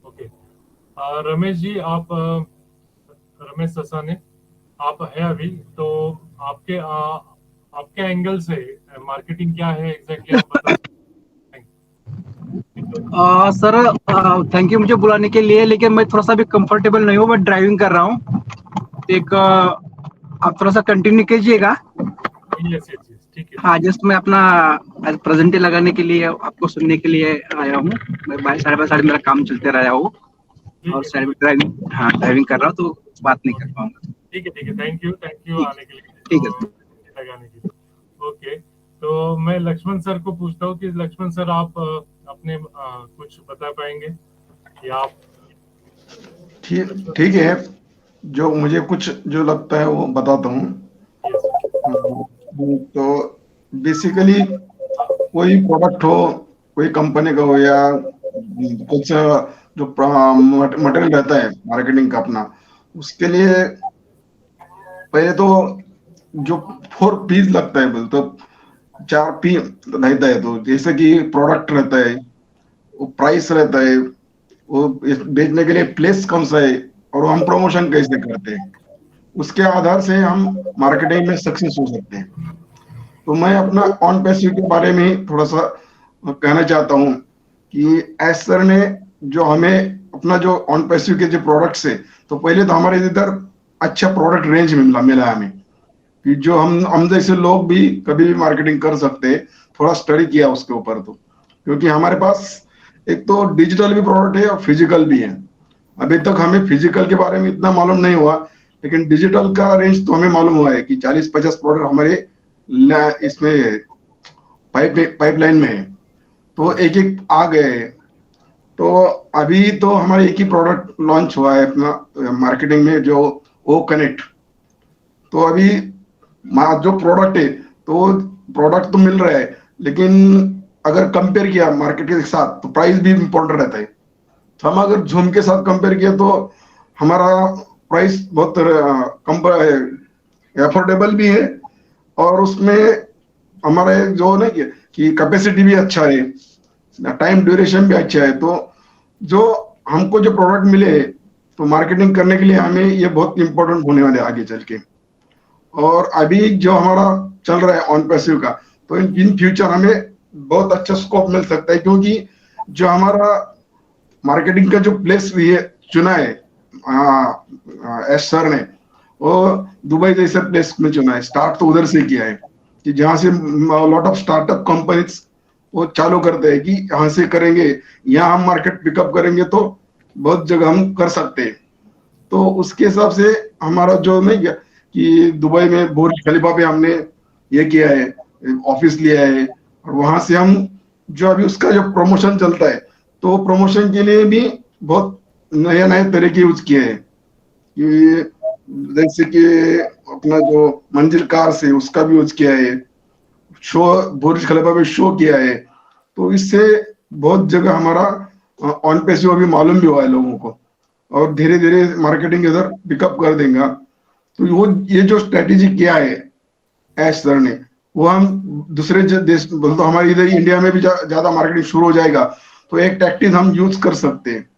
S5: ओके। रमेश जी, आप रमेश ससाने, आप है अभी तो आपके आपके एंगल से मार्केटिंग क्या है एग्जैक्टली आप बता सकते हैं।
S6: सर थैंक यू मुझे बुलाने के लिए, लेकिन मैं थोड़ा सा भी कंफर्टेबल नहीं हूँ, मैं ड्राइविंग कर रहा हूँ। एक आप थोड़ा सा कंटिन्यू कीजिएगा।
S5: यस यस यस, ठीक है।
S6: हाँ, जस्ट मैं अपना प्रेजेंटी लगाने के लिए आपको सुनने के लिए आया हूँ। मैं 12:30 मेरा काम चलते रहा हूँ और साइड में ड्राइविंग कर रहा हूँ तो बात नहीं कर पाऊंगा।
S5: ठीक है, थैंक यू आने के लिए,
S6: ठीक है।
S5: लगाने के लिए। ओके, तो मैं लक्ष्मण सर को पूछता हूँ कि लक्ष्मण सर, आप अपने कुछ बता पाएंगे या आप?
S7: ठीक है, जो मुझे कुछ जो लगता है वो बताता हूँ। तो बेसिकली कोई प्रोडक्ट हो, कोई कंपनी का हो या कुछ जो मटेरियल रहता है मार्केटिंग का अपना, उसके लिए पहले तो जो 4 P's लगता है, तो 4 P रहता है। तो जैसे कि प्रोडक्ट रहता है, वो प्राइस रहता है, वो बेचने के लिए प्लेस कौन सा है, और हम प्रमोशन कैसे करते हैं, उसके आधार से हम मार्केटिंग में सक्सेस हो सकते हैं। तो मैं अपना ऑन पैसिव के बारे में थोड़ा सा कहना चाहता हूँ कि एस सर ने जो हमें अपना जो ऑन पैसिव के जो प्रोडक्ट्स है, तो पहले तो हमारे इधर अच्छा प्रोडक्ट रेंज मिला हमें कि जो हम जैसे लोग भी कभी भी मार्केटिंग कर सकते हैं। थोड़ा स्टडी किया उसके ऊपर, तो क्योंकि हमारे पास एक तो डिजिटल भी प्रोडक्ट है और फिजिकल भी है। अभी तक हमें फिजिकल के बारे में इतना मालूम नहीं हुआ, लेकिन डिजिटल का रेंज तो हमें मालूम हुआ है कि 40-50 प्रोडक्ट हमारे इसमें पाइपलाइन में है, तो एक एक आ गए। तो अभी तो हमारे एक ही प्रोडक्ट लॉन्च हुआ है अपना मार्केटिंग में, जो ओ कनेक्ट। तो अभी जो प्रोडक्ट है, तो प्रोडक्ट तो मिल रहा है, लेकिन अगर कंपेयर किया मार्केट के साथ तो प्राइस भी इम्पोर्टेंट रहता है। तो हम अगर झूम के साथ कंपेयर किया तो हमारा प्राइस बहुत अफोर्डेबल भी है, और उसमें हमारे जो ना कि कैपेसिटी भी अच्छा है, टाइम ड्यूरेशन भी अच्छा है। तो जो हमको जो प्रोडक्ट मिले, तो मार्केटिंग करने के लिए हमें ये बहुत इंपॉर्टेंट होने वाले आगे चल के। और अभी जो हमारा चल रहा है ऑन पैसिव का, तो इन फ्यूचर हमें बहुत अच्छा स्कोप मिल सकता है, क्योंकि जो हमारा मार्केटिंग का जो प्लेस चुना है एस सर ने, वो दुबई जैसे प्लेस में चुना है। स्टार्ट तो उधर से किया है कि जहाँ से लॉट ऑफ स्टार्टअप कंपनीज वो चालू करते हैं कि यहाँ से करेंगे, यहाँ हम मार्केट पिकअप करेंगे तो बहुत जगह हम कर सकते हैं। तो उसके हिसाब से हमारा जो नहीं क्या कि दुबई में बुर्ज खलीफा पे हमने ये किया है, ऑफिस लिया है, और वहां से हम जो अभी उसका जो प्रमोशन चलता है, तो प्रमोशन के लिए भी बहुत नए नए तरीके यूज किए हैं कि जैसे कि अपना जो मंजिल कार से उसका भी यूज किया है, शो बुर्ज खलीफा पे शो किया है। तो इससे बहुत जगह हमारा ऑन पैसिव अभी मालूम भी हुआ है लोगों को, और धीरे धीरे मार्केटिंग इधर पिकअप कर देगा। तो वो ये जो स्ट्रेटेजी किया है ऐश सर ने, वो हम दूसरे देश बोल तो हमारे इधर इंडिया में भी ज्यादा मार्केटिंग शुरू हो जाएगा, तो एक टैक्टिस हम यूज कर सकते हैं।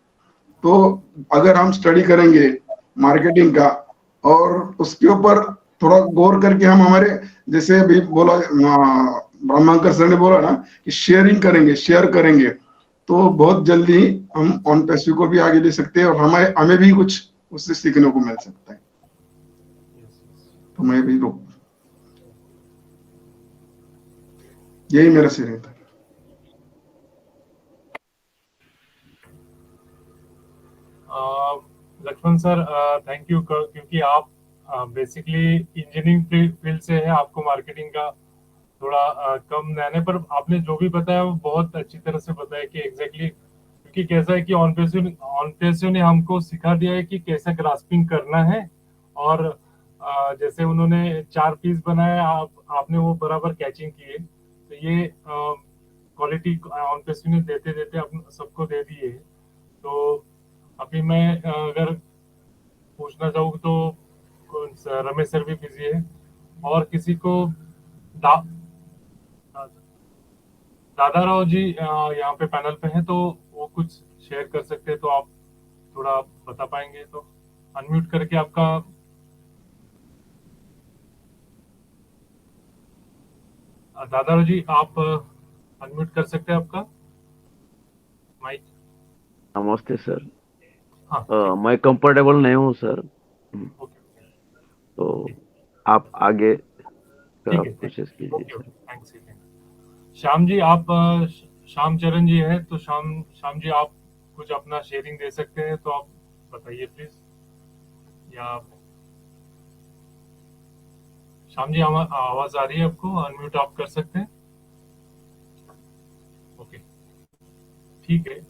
S7: तो अगर हम स्टडी करेंगे मार्केटिंग का और उसके ऊपर थोड़ा गौर करके हम हमारे जैसे अभी बोला ब्रह्मांकर सर ने बोला ना कि शेयरिंग करेंगे, शेयर करेंगे, तो बहुत जल्दी हम ऑन पैसिव को भी आगे ले सकते हैं और हमें भी कुछ उससे सीखने को मिल सकता है। तो मैं भी यही मेरा शेयरिंग था।
S5: लक्ष्मण सर थैंक यू, क्योंकि आप बेसिकली इंजीनियरिंग फील्ड से है, आपको मार्केटिंग का थोड़ा कम ज्ञान है, पर आपने जो भी बताया वो बहुत अच्छी तरह से बताया कि एग्जैक्टली क्योंकि कैसा है कि ऑन पैसिव ने हमको सिखा दिया है कि कैसे ग्रास्पिंग करना है। और जैसे उन्होंने 4 पीस बनाए, आपने वो बराबर कैचिंग किए, तो ये क्वालिटी ऑन पैसिव ने देते देते सबको दे दी है। तो अभी मैं अगर पूछना चाहूँ तो रमेश सर भी बिजी है, और किसी को दादा राव जी यहाँ पे पैनल पे हैं, तो वो कुछ शेयर कर सकते हैं, तो आप थोड़ा बता पाएंगे तो अनम्यूट करके आपका दादा राव जी आप अनम्यूट कर सकते हैं आपका माइक।
S8: नमस्ते सर।
S5: हाँ
S8: मैं कंफर्टेबल नहीं हूँ सर,
S5: ओके
S8: तो आप आगे का
S5: ठीक है,
S8: प्रोसेस कीजिए सर।
S5: थैंक्स। श्याम जी आप श्याम चरण जी है, तो श्याम जी आप कुछ अपना शेयरिंग दे सकते हैं, तो आप बताइए प्लीज। या श्याम जी आवाज आ रही है आपको? अनम्यूट आप कर सकते हैं। ओके ठीक है,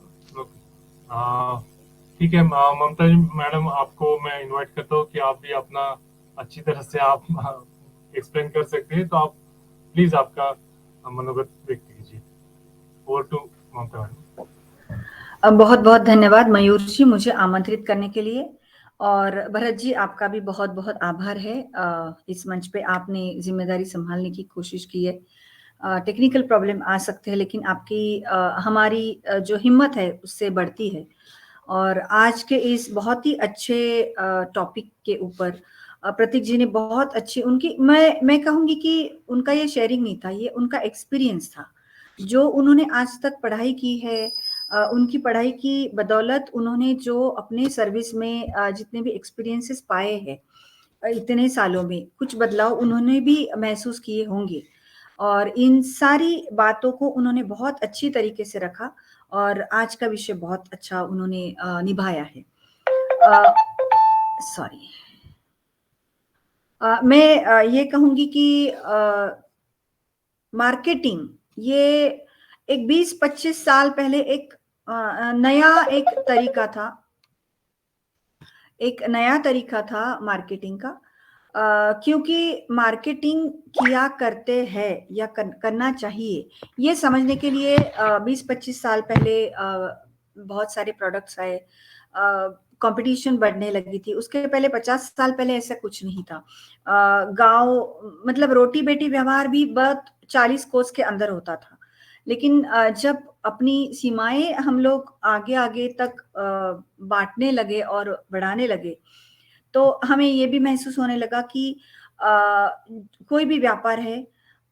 S5: ठीक है। ममता जी मैडम, आपको मैं इनवाइट करता हूँ कि आप भी अपना अच्छी तरह से आप एक्सप्लेन कर सकते हैं, तो आप प्लीज आपका मनोगत व्यक्त कीजिए। Over to Mamta madam.
S1: बहुत बहुत धन्यवाद मयूर जी मुझे आमंत्रित करने के लिए, और भरत जी आपका भी बहुत बहुत आभार है। इस मंच पे आपने जिम्मेदारी संभालने की कोशिश की है। टेक्निकल प्रॉब्लम आ सकते हैं, लेकिन आपकी हमारी जो हिम्मत है उससे बढ़ती है। और आज के इस बहुत ही अच्छे टॉपिक के ऊपर प्रतीक जी ने बहुत अच्छी उनकी मैं कहूंगी कि उनका ये शेयरिंग नहीं था, ये उनका एक्सपीरियंस था। जो उन्होंने आज तक पढ़ाई की है, उनकी पढ़ाई की बदौलत उन्होंने जो अपने सर्विस में जितने भी एक्सपीरियंसेस पाए हैं इतने सालों में, कुछ बदलाव उन्होंने भी महसूस किए होंगे, और इन सारी बातों को उन्होंने बहुत अच्छी तरीके से रखा, और आज का विषय बहुत अच्छा उन्होंने निभाया है। सॉरी, मैं ये कहूंगी कि मार्केटिंग ये एक 20-25 साल पहले एक नया तरीका था मार्केटिंग का, क्योंकि मार्केटिंग किया करते हैं या करना चाहिए ये समझने के लिए 20-25 साल पहले बहुत सारे प्रोडक्ट्स आए, कंपटीशन बढ़ने लगी थी। उसके पहले 50 साल पहले ऐसा कुछ नहीं था। गांव मतलब रोटी बेटी व्यवहार भी बहुत 40 कोस के अंदर होता था, लेकिन जब अपनी सीमाएं हम लोग आगे आगे तक बांटने लगे और बढ़ाने लगे, तो हमें ये भी महसूस होने लगा कि कोई भी व्यापार है,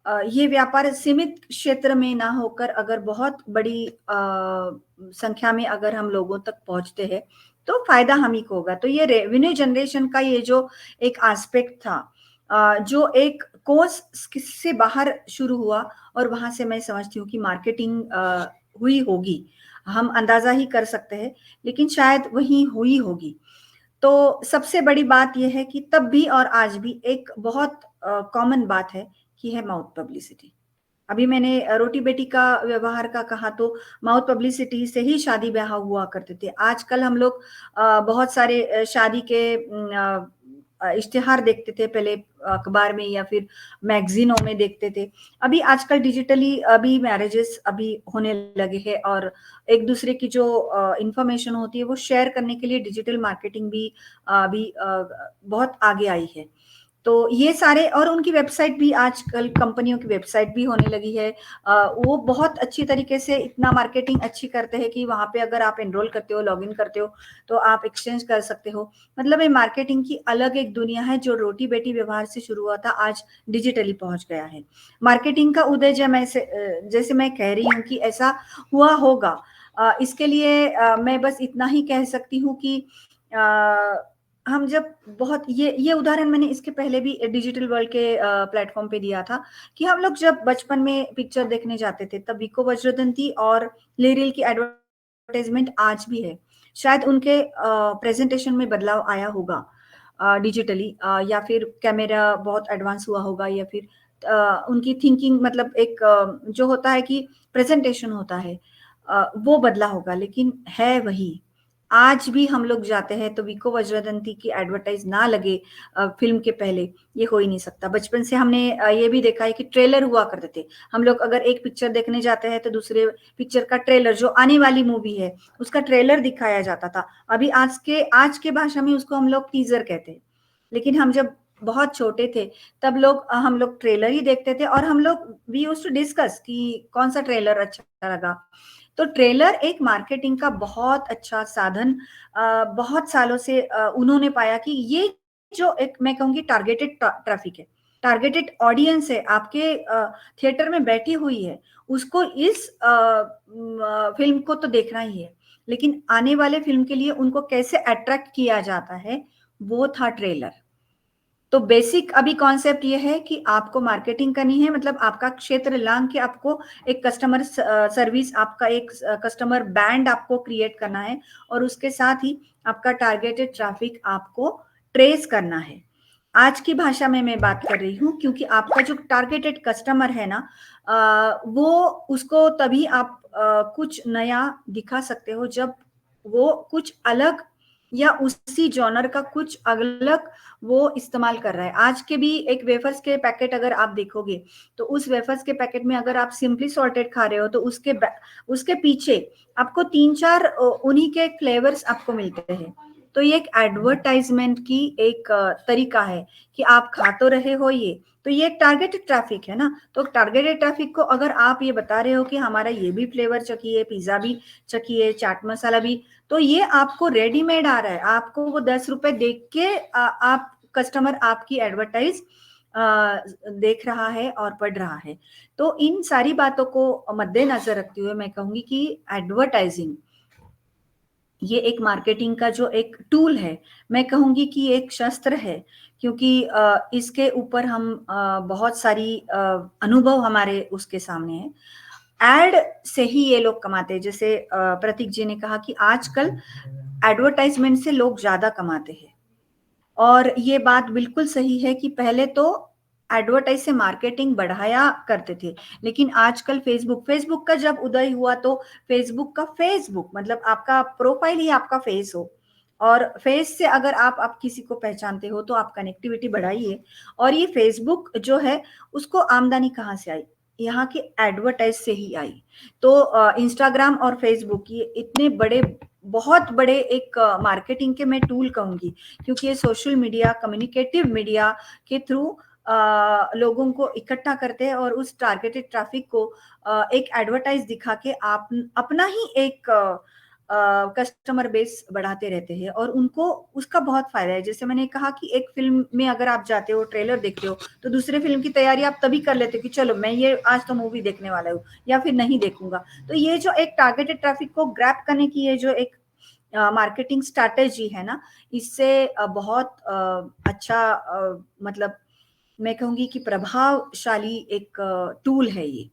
S1: ये व्यापार सीमित क्षेत्र में ना होकर अगर बहुत बड़ी संख्या में अगर हम लोगों तक पहुंचते हैं तो फायदा हम ही को होगा। तो ये रेवेन्यू जनरेशन का ये जो एक एस्पेक्ट था, जो एक कोर्स से बाहर शुरू हुआ और वहां से मैं समझती हूँ कि मार्केटिंग हुई होगी, हम अंदाजा ही कर सकते हैं, लेकिन शायद वही हुई होगी। तो सबसे बड़ी बात यह है कि तब भी और आज भी एक बहुत कॉमन बात है कि है माउथ पब्लिसिटी। अभी मैंने रोटी बेटी का व्यवहार का कहा, तो माउथ पब्लिसिटी से ही शादी ब्याह हुआ करते थे। आजकल हम लोग बहुत सारे शादी के इश्तिहार देखते थे, पहले अखबार में या फिर मैगजीनों में देखते थे। अभी आजकल डिजिटली अभी मैरिजेस अभी होने लगे हैं, और एक दूसरे की जो इंफॉर्मेशन होती है वो शेयर करने के लिए डिजिटल मार्केटिंग भी अभी बहुत आगे आई है। तो ये सारे, और उनकी वेबसाइट भी आजकल कंपनियों की वेबसाइट भी होने लगी है। वो बहुत अच्छी तरीके से इतना मार्केटिंग अच्छी करते हैं कि वहां पे अगर आप एनरोल करते हो, लॉगिन करते हो, तो आप एक्सचेंज कर सकते हो। मतलब ये मार्केटिंग की अलग एक दुनिया है, जो रोटी बेटी व्यवहार से शुरू हुआ था आज डिजिटली पहुंच गया है। मार्केटिंग का उदय जैसे मैं कह रही हूँ कि ऐसा हुआ होगा, इसके लिए मैं बस इतना ही कह सकती हूँ कि हम जब बहुत ये उदाहरण मैंने इसके पहले भी डिजिटल वर्ल्ड के प्लेटफॉर्म पे दिया था, कि हम लोग जब बचपन में पिक्चर देखने जाते थे, तब विको वज्रदंती और लेरिल की एडवर्टाइजमेंट आज भी है। शायद उनके प्रेजेंटेशन में बदलाव आया होगा डिजिटली, या फिर कैमरा बहुत एडवांस हुआ होगा, या फिर उनकी थिंकिंग, मतलब एक जो होता है कि प्रेजेंटेशन होता है, वो बदला होगा, लेकिन है वही। आज भी हम लोग जाते हैं तो विको वज्रदंती की एडवर्टाइज ना लगे फिल्म के पहले, ये हो ही नहीं सकता। बचपन से हमने ये भी देखा है कि ट्रेलर हुआ करते थे। हम लोग अगर एक पिक्चर देखने जाते हैं तो दूसरे पिक्चर का ट्रेलर, जो आने वाली मूवी है उसका ट्रेलर दिखाया जाता था। अभी आज के भाषा में उसको हम लोग टीजर कहते हैं, लेकिन हम जब बहुत छोटे थे तब हम लोग ट्रेलर ही देखते थे, और हम लोग वी यूज्ड टू डिस्कस कि कौन सा ट्रेलर अच्छा लगा। तो ट्रेलर एक मार्केटिंग का बहुत अच्छा साधन बहुत सालों से उन्होंने पाया कि ये जो एक, मैं कहूंगी, टारगेटेड ट्रैफिक है, टारगेटेड ऑडियंस है, आपके थिएटर में बैठी हुई है, उसको इस फिल्म को तो देखना ही है, लेकिन आने वाले फिल्म के लिए उनको कैसे अट्रैक्ट किया जाता है, वो था ट्रेलर। तो बेसिक अभी कॉन्सेप्ट ये है कि आपको मार्केटिंग करनी है, मतलब आपका क्षेत्र लांग के आपको एक कस्टमर सर्विस, आपका एक कस्टमर बैंड आपको क्रिएट करना है, और उसके साथ ही आपका टारगेटेड ट्रैफिक आपको ट्रेस करना है। आज की भाषा में मैं बात कर रही हूँ, क्योंकि आपका जो टारगेटेड कस्टमर है ना, वो उसको तभी आप कुछ नया दिखा सकते हो जब वो कुछ अलग या उसी जॉनर का कुछ अलग वो इस्तेमाल कर रहा है। आज के भी एक वेफर्स के पैकेट अगर आप देखोगे, तो उस वेफर्स के पैकेट में अगर आप सिंपली सॉल्टेड खा रहे हो, तो उसके पीछे आपको 3-4 उन्हीं के फ्लेवर्स आपको मिलते हैं। तो ये एक एडवर्टाइजमेंट की एक तरीका है कि आप खा तो रहे हो तो ये एक टारगेटेड ट्रैफिक है ना। तो टारगेटेड ट्रैफिक को अगर आप ये बता रहे हो कि हमारा ये भी फ्लेवर चखिए, पिज्जा भी चखिए, चाट मसाला भी, तो ये आपको रेडीमेड आ रहा है, आपको वो 10 रुपए देख के आप कस्टमर आपकी एडवर्टाइज देख रहा है और पढ़ रहा है। तो इन सारी बातों को मद्देनजर रखते हुए मैं कहूंगी कि एडवर्टाइजिंग ये एक मार्केटिंग का जो एक टूल है, मैं कहूंगी कि एक शस्त्र है, क्योंकि इसके ऊपर हम बहुत सारी अनुभव हमारे उसके सामने है। एड से ही ये लोग कमाते हैं। जैसे प्रतीक जी ने कहा कि आजकल एडवर्टाइजमेंट से लोग ज्यादा कमाते हैं, और ये बात बिल्कुल सही है कि पहले तो एडवर्टाइज से मार्केटिंग बढ़ाया करते थे, लेकिन आजकल फेसबुक का जब उदय हुआ, तो फेसबुक मतलब आपका प्रोफाइल ही आपका फेस हो, और फेस से अगर आप किसी को पहचानते हो तो आप कनेक्टिविटी बढ़ाइए। और ये फेसबुक जो है, उसको आमदनी कहाँ से आई? यहाँ के एडवर्टाइज से ही आई। तो इंस्टाग्राम और फेसबुक ये इतने बड़े, बहुत बड़े एक मार्केटिंग के मैं टूल कहूंगी, क्योंकि ये सोशल मीडिया, कम्युनिकेटिव मीडिया के थ्रू लोगों को इकट्ठा करते हैं, और उस टारगेटेड ट्रैफिक को एक एडवर्टाइज दिखा के आप अपना ही एक कस्टमर बेस बढ़ाते रहते हैं, और उनको उसका बहुत फायदा है। जैसे मैंने कहा कि एक फिल्म में अगर आप जाते हो, ट्रेलर देखते हो, तो दूसरे फिल्म की तैयारी आप तभी कर लेते हो कि चलो मैं ये आज तो मूवी देखने वाला हूँ, या फिर नहीं देखूंगा। तो ये जो एक टारगेटेड ट्रैफिक को ग्रैब करने की ये जो एक मार्केटिंग स्ट्रैटेजी है ना, इससे बहुत अच्छा मतलब मैं कहूंगी कि प्रभावशाली एक टूल है ये।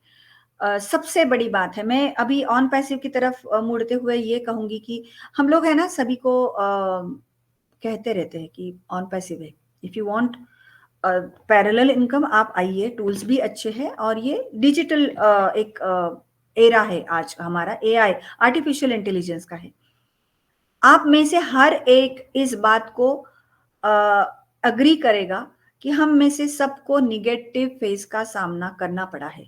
S1: सबसे बड़ी बात है, मैं अभी ऑन पैसिव की तरफ मुड़ते हुए ये कहूंगी कि हम लोग है ना सभी को कहते रहते हैं कि ऑन पैसिव है, if you want parallel income आप आइए, टूल्स भी अच्छे हैं और ये डिजिटल एक एरा है आज हमारा, एआई आर्टिफिशियल इंटेलिजेंस का है। आप में से हर एक इस बात को अग्री करेगा कि हम में से सबको निगेटिव फेज का सामना करना पड़ा है।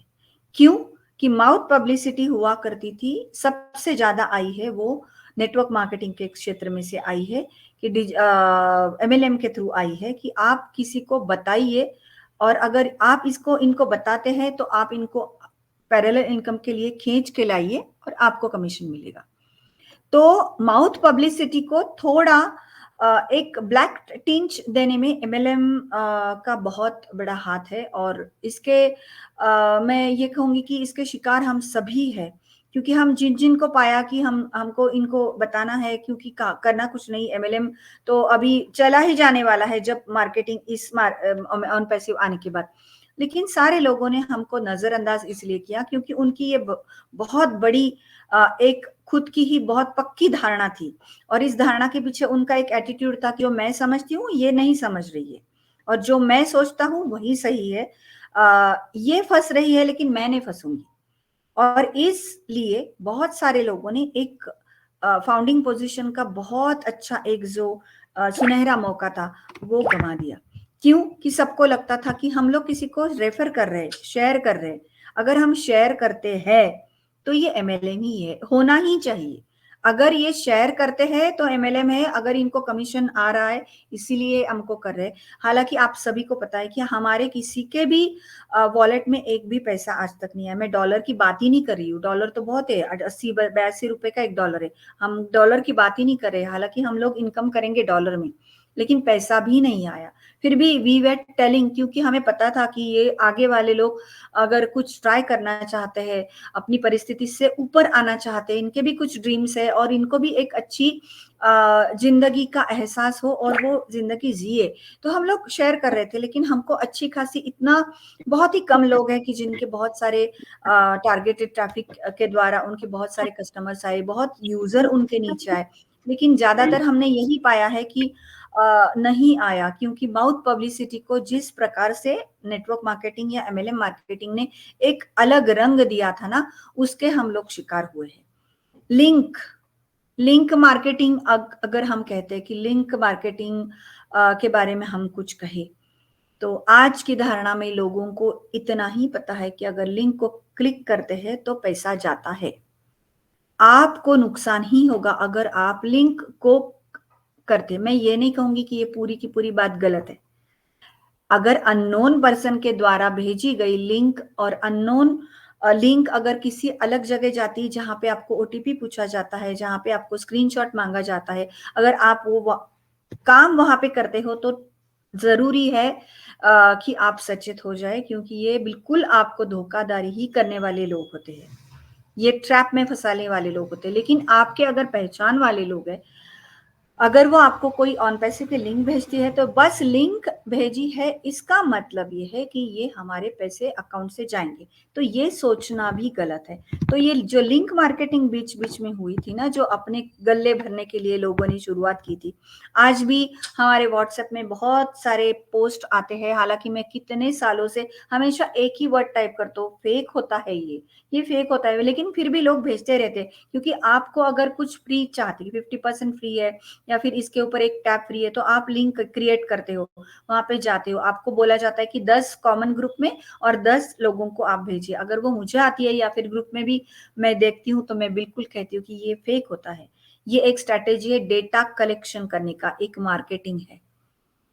S1: क्यों? कि माउथ पब्लिसिटी हुआ करती थी, सबसे ज्यादा आई है वो नेटवर्क मार्केटिंग के क्षेत्र में से आई है कि एमएलएम के थ्रू आई है कि आप किसी को बताइए और अगर आप इनको बताते हैं तो आप इनको पैरेलल इनकम के लिए खींच के लाइए और आपको कमीशन मिलेगा। तो माउथ पब्लिसिटी को थोड़ा एक ब्लैक टिंच देने में एमएलएम का बहुत बड़ा हाथ है और इसके मैं ये कहूंगी कि इसके शिकार हम सभी हैं, क्योंकि हम जिनको पाया कि हमको इनको बताना है, क्योंकि करना कुछ नहीं, एमएलएम तो अभी चला ही जाने वाला है जब मार्केटिंग इस ऑन पैसिव आने के बाद। लेकिन सारे लोगों ने हमको नजरअंदाज इसलिए किया क्योंकि उनकी ये बहुत बड़ी एक खुद की ही बहुत पक्की धारणा थी और इस धारणा के पीछे उनका एक एटीट्यूड था कि जो मैं समझती हूँ ये नहीं समझ रही है और जो मैं सोचता हूँ वही सही है, ये फंस रही है लेकिन मैं नहीं फंसूंगी। और इसलिए बहुत सारे लोगों ने एक फाउंडिंग पोजीशन का बहुत अच्छा एक जो सुनहरा मौका था वो गंवा दिया। क्यों? कि सबको लगता था कि हम लोग किसी को रेफर कर रहे, शेयर कर रहे, अगर हम शेयर करते हैं तो ये एमएलएम ही है, होना ही चाहिए। अगर ये शेयर करते हैं तो एमएलएम है, अगर इनको कमीशन आ रहा है इसीलिए हमको कर रहे हैं। हालांकि आप सभी को पता है कि हमारे किसी के भी वॉलेट में एक भी पैसा आज तक नहीं है। मैं डॉलर की बात ही नहीं कर रही हूँ, डॉलर तो बहुत है, 80-82 रुपए का $1 है, हम डॉलर की बात ही नहीं कर रहे। हालांकि हम लोग इनकम करेंगे डॉलर में, लेकिन पैसा भी नहीं आया। फिर भी वी वेर टेलिंग, क्योंकि हमें पता था कि ये आगे वाले लोग अगर कुछ ट्राई करना चाहते हैं, अपनी परिस्थिति से ऊपर आना चाहते हैं, इनके भी कुछ ड्रीम्स है और इनको भी एक अच्छी जिंदगी का एहसास हो और वो जिंदगी जिए, तो हम लोग शेयर कर रहे थे। लेकिन हमको अच्छी खासी, इतना बहुत ही कम लोग हैं कि जिनके बहुत सारे टारगेटेड ट्रैफिक के द्वारा उनके बहुत सारे कस्टमर्स आए, बहुत यूजर उनके नीचे आए, लेकिन ज्यादातर हमने यही पाया है कि नहीं आया, क्योंकि माउथ पब्लिसिटी को जिस प्रकार से नेटवर्क मार्केटिंग या एमएलएम मार्केटिंग ने एक अलग रंग दिया था ना, उसके हम लोग शिकार हुए हैं। लिंक मार्केटिंग, अगर हम कहते हैं कि लिंक मार्केटिंग के बारे में हम कुछ कहें तो आज की धारणा में लोगों को इतना ही पता है कि अगर लिंक को क्लिक करते हैं तो पैसा जाता है। आपको नुकसान ही होगा अगर आप लिंक को करते। मैं ये नहीं कहूंगी कि ये पूरी की पूरी बात गलत है। अगर अननोन पर्सन के द्वारा भेजी गई लिंक और अननोन लिंक अगर किसी अलग जगह जाती है जहां पे आपको ओटीपी पूछा जाता है, जहां पे आपको स्क्रीनशॉट मांगा जाता है, अगर आप वो काम वहां पे करते हो तो जरूरी है कि आप सचेत हो जाए, क्योंकि ये बिल्कुल आपको धोखाधड़ी ही करने वाले लोग होते हैं, ये ट्रैप में फंसाने वाले लोग होते हैं। लेकिन आपके अगर पहचान वाले लोग हैं, अगर वो आपको कोई ऑन पैसे पे लिंक भेजती है तो बस लिंक भेजी है, इसका मतलब ये है कि ये हमारे पैसे अकाउंट से जाएंगे, तो ये सोचना भी गलत है। तो ये जो लिंक मार्केटिंग बीच बीच में हुई थी ना, जो अपने गल्ले भरने के लिए लोगों ने शुरुआत की थी, आज भी हमारे व्हाट्सएप में बहुत सारे पोस्ट आते हैं। हालांकि मैं कितने सालों से हमेशा एक ही वर्ड टाइप करता हूँ, फेक होता है ये फेक होता है, लेकिन फिर भी लोग भेजते रहते हैं, क्योंकि आपको अगर कुछ फ्री चाहते, 50% फ्री है या फिर इसके ऊपर एक टैब फ्री है, तो आप लिंक क्रिएट करते हो, वहां पे जाते हो, आपको बोला जाता है कि 10 कॉमन ग्रुप में और 10 लोगों को आप भेजिए। अगर वो मुझे आती है या फिर ग्रुप में भी मैं देखती हूँ तो मैं बिल्कुल कहती हूँ कि ये फेक होता है। ये एक स्ट्रैटेजी है डेटा कलेक्शन करने का, एक मार्केटिंग है।